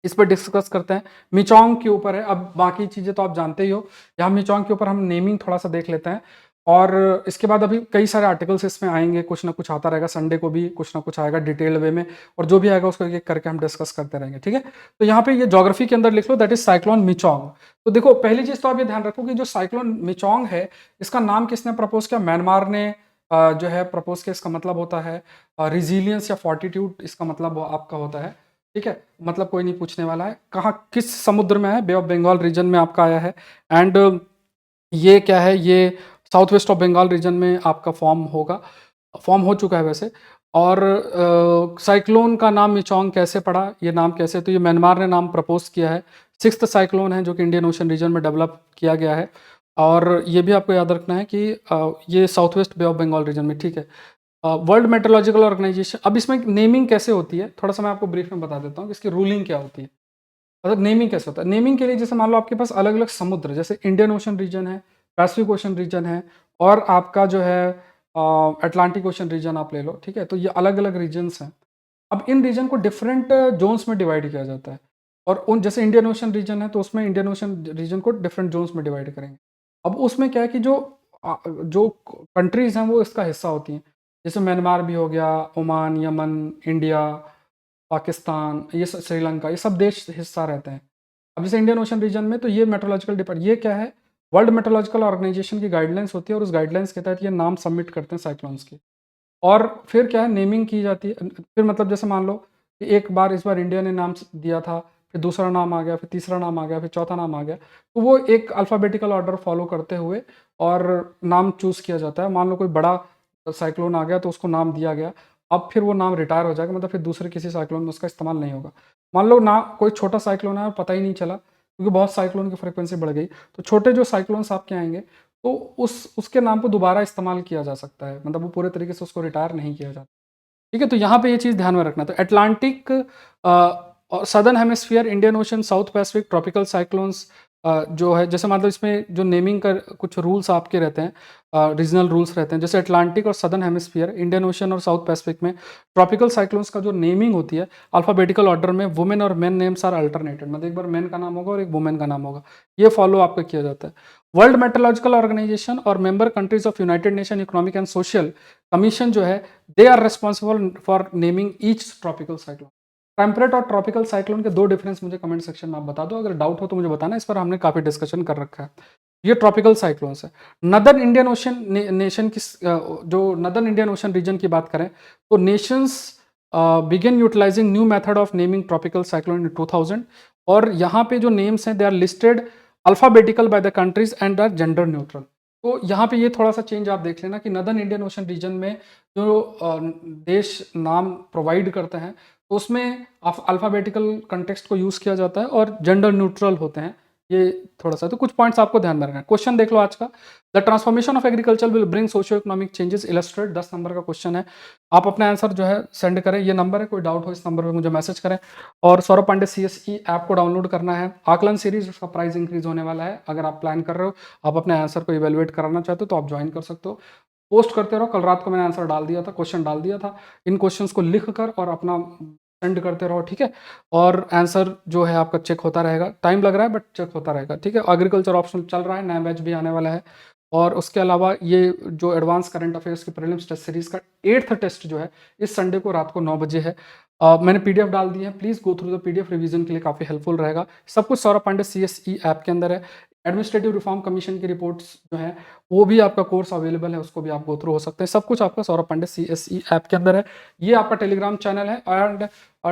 [SPEAKER 1] इस पर डिस्कस करते हैं। मिचोंग के ऊपर है, अब बाकी चीजें तो आप जानते ही हो। यहाँ मिचोंग के ऊपर हम नेमिंग थोड़ा सा देख लेते हैं, और इसके बाद अभी कई सारे आर्टिकल्स इसमें आएंगे, कुछ ना कुछ आता रहेगा, संडे को भी कुछ ना कुछ आएगा डिटेल्ड वे में, और जो भी आएगा उसको एक एक करके हम डिस्कस करते रहेंगे, ठीक है। तो यहाँ पे ये ज्योग्राफी के अंदर लिख लो, दैट इज साइक्लोन मिचोंग। तो देखो पहली चीज तो आप ये ध्यान रखो कि जो साइक्लोन मिचोंग है, इसका नाम किसने प्रपोज किया? म्यांमार ने जो है प्रपोज किया। इसका मतलब होता है रिजिलियंस या फोर्टिट्यूड, इसका मतलब आपका होता है, ठीक है। मतलब कोई नहीं पूछने वाला है कहाँ किस समुद्र में है, बे ऑफ बंगाल रीजन में आपका आया है। एंड ये क्या है, ये south west of Bengal region में आपका फॉर्म हो चुका है वैसे। और साइक्लोन का नाम मिचोंग कैसे पड़ा, ये नाम कैसे, तो ये म्यांमार ने नाम प्रपोज किया है। 6th साइक्लोन है जो कि इंडियन ओशन रीजन में डेवलप किया गया है, और ये भी आपको याद रखना है कि ये south west bay of Bengal region में, ठीक है। वर्ल्ड मेट्रोलॉजिकल ऑर्गेनाइजेशन, अब इसमें नेमिंग कैसे होती है थोड़ा सा मैं आपको ब्रीफ में बता देता हूँ कि इसकी रूलिंग क्या होती है, मतलब नेमिंग कैसे होता है। नेमिंग के लिए जैसे मान लो आपके पास अलग अलग समुद्र, जैसे इंडियन ओशन रीजन है, पैसिफिक ओशन रीजन है, और आपका जो है अटलांटिक ओशन रीजन आप ले लो, ठीक है। तो ये अलग अलग रीजन्स हैं। अब इन रीजन को डिफरेंट जोन्स में डिवाइड किया जाता है, और उन जैसे इंडियन ओशन रीजन है तो उसमें इंडियन ओशन रीजन को डिफरेंट जोन्स में डिवाइड करेंगे। अब उसमें क्या है कि जो कंट्रीज हैं वो इसका हिस्सा होती हैं, जैसे म्यांमार भी हो गया, ओमान, यमन, इंडिया, पाकिस्तान, ये श्रीलंका, ये सब देश हिस्सा रहते हैं। अब जैसे इंडियन ओशन रीजन में तो ये मेट्रोलॉजिकल डिपार्ट, ये क्या है, वर्ल्ड मेट्रोलॉजिकल ऑर्गेनाइजेशन की गाइडलाइंस होती है, और उस गाइडलाइंस के तहत ये नाम सबमिट करते हैं साइक्लोन्स के। और फिर क्या है, नेमिंग की जाती है। फिर मतलब जैसे मान लो कि एक बार इस बार इंडिया ने नाम दिया था, फिर दूसरा नाम आ गया, फिर तीसरा नाम आ गया, फिर चौथा नाम आ गया, तो वो एक अल्फ़ाबेटिकल ऑर्डर फॉलो करते हुए और नाम चूज किया जाता है। मान लो कोई बड़ा साइक्लोन आ गया तो उसको नाम दिया गया, अब फिर वो नाम रिटायर हो जाएगा, मतलब फिर दूसरे किसी साइक्लोन में उसका इस्तेमाल नहीं होगा। मान लो ना कोई छोटा साइक्लोन है और पता ही नहीं चला क्योंकि बहुत साइक्लोन की फ्रिक्वेंसी बढ़ गई, तो छोटे जो साइक्लोन्स आपके आएंगे तो उसके नाम को दोबारा इस्तेमाल किया जा सकता है, मतलब वो पूरे तरीके से उसको रिटायर नहीं किया जाता, ठीक है। तो यहाँ पे ये चीज़ ध्यान में रखना। तो अटलांटिक और southern hemisphere, Indian ocean, south Pacific, tropical cyclones जो है, जैसे मतलब इसमें जो नेमिंग का कुछ रूल्स आपके रहते हैं, रीजनल रूल्स रहते हैं, जैसे अटलांटिक और सदर्न हेमिस्फीयर, इंडियन ओशन और साउथ पैसिफिक में ट्रॉपिकल साइक्लोन्स का जो नेमिंग होती है अल्फाबेटिकल ऑर्डर में, वुमेन और मेन नेम्स आर अल्टरनेटेड, मतलब एक बार मेन का नाम होगा और एक वुमेन का नाम होगा, ये फॉलो आपका किया जाता है। वर्ल्ड मेट्रोलॉजिकल ऑर्गेनाइजेशन और member countries of United Nation Economic and Social Commission जो है, they are responsible for naming each tropical cyclone. Temperate और ट्रॉपिकल साइक्लोन के दो डिफरेंस मुझे कमेंट सेक्शन में आप बता दो, अगर डाउट हो तो मुझे बताना, इस पर हमने काफी डिस्कशन कर रखा है। ये ट्रॉपिकल साइक्लोन्स है। नदर्न इंडियन ओशन नेशन की जो नदर्न इंडियन ओशन रीजन की बात करें तो nations begin utilising new method of naming tropical cyclone in 2000, और यहाँ पे जो नेम्स हैं they are listed alphabetical by the countries and are gender neutral. तो यहाँ पे ये थोड़ा सा चेंज आप देख लेना कि नदर्न इंडियन ओशन रीजन में जो देश नाम प्रोवाइड करते हैं तो उसमें अल्फाबेटिकल कंटेक्स्ट को यूज किया जाता है और जेंडर न्यूट्रल होते हैं। ये थोड़ा सा तो कुछ पॉइंट्स आपको ध्यान में रखना है। क्वेश्चन देख लो आज का, the transformation of agriculture will bring socio economic changes illustrate. 10 number का क्वेश्चन है। आप अपना आंसर जो है सेंड करें, ये नंबर है, कोई डाउट हो इस नंबर पे मुझे मैसेज करें। और सौरभ पांडे CSE ऐप को डाउनलोड करना है। आकलन सीरीज उसका प्राइस इंक्रीज होने वाला है। अगर आप प्लान कर रहे हो, आप अपने आंसर को इवेलुएट कराना चाहते हो तो आप ज्वाइन कर सकते हो। पोस्ट करते रहो। कल रात को मैंने आंसर डाल दिया था, क्वेश्चन डाल दिया था। इन क्वेश्चंस को लिख कर और अपना सेंड करते रहो, ठीक है। और आंसर जो है आपका चेक होता रहेगा, टाइम लग रहा है बट चेक होता रहेगा, ठीक है। एग्रीकल्चर ऑप्शन चल रहा है, नया बैच भी आने वाला है। और उसके अलावा ये जो एडवांस करंट अफेयर्स की प्रीलिम्स टेस्ट सीरीज का 8th टेस्ट जो है इस संडे को रात को 9 बजे है। मैंने PDF डाल दी है, please go through the PDF, revision के लिए काफी हेल्पफुल रहेगा। सब कुछ सौरभ पांडे CSE ऐप के अंदर है। एडमिनिस्ट्रेटिव रिफॉर्म कमीशन की रिपोर्ट्स जो है वो भी आपका कोर्स अवेलेबल है, उसको भी आप गो थ्रू हो सकते हैं। सब कुछ आपका सौरभ पांडे CSE ऐप के अंदर है। ये आपका टेलीग्राम चैनल है। And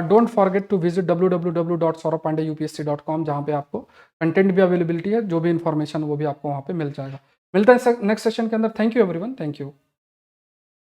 [SPEAKER 1] don't forget to visit www.sauravpandeyupsc.com, जहाँ पे आपको कंटेंट भी अवेलेबिलिटी है, जो भी इंफॉर्मेशन वो भी आपको वहाँ पे मिल जाएगा। मिलता है नेक्स्ट सेशन के अंदर। Thank you everyone, thank you.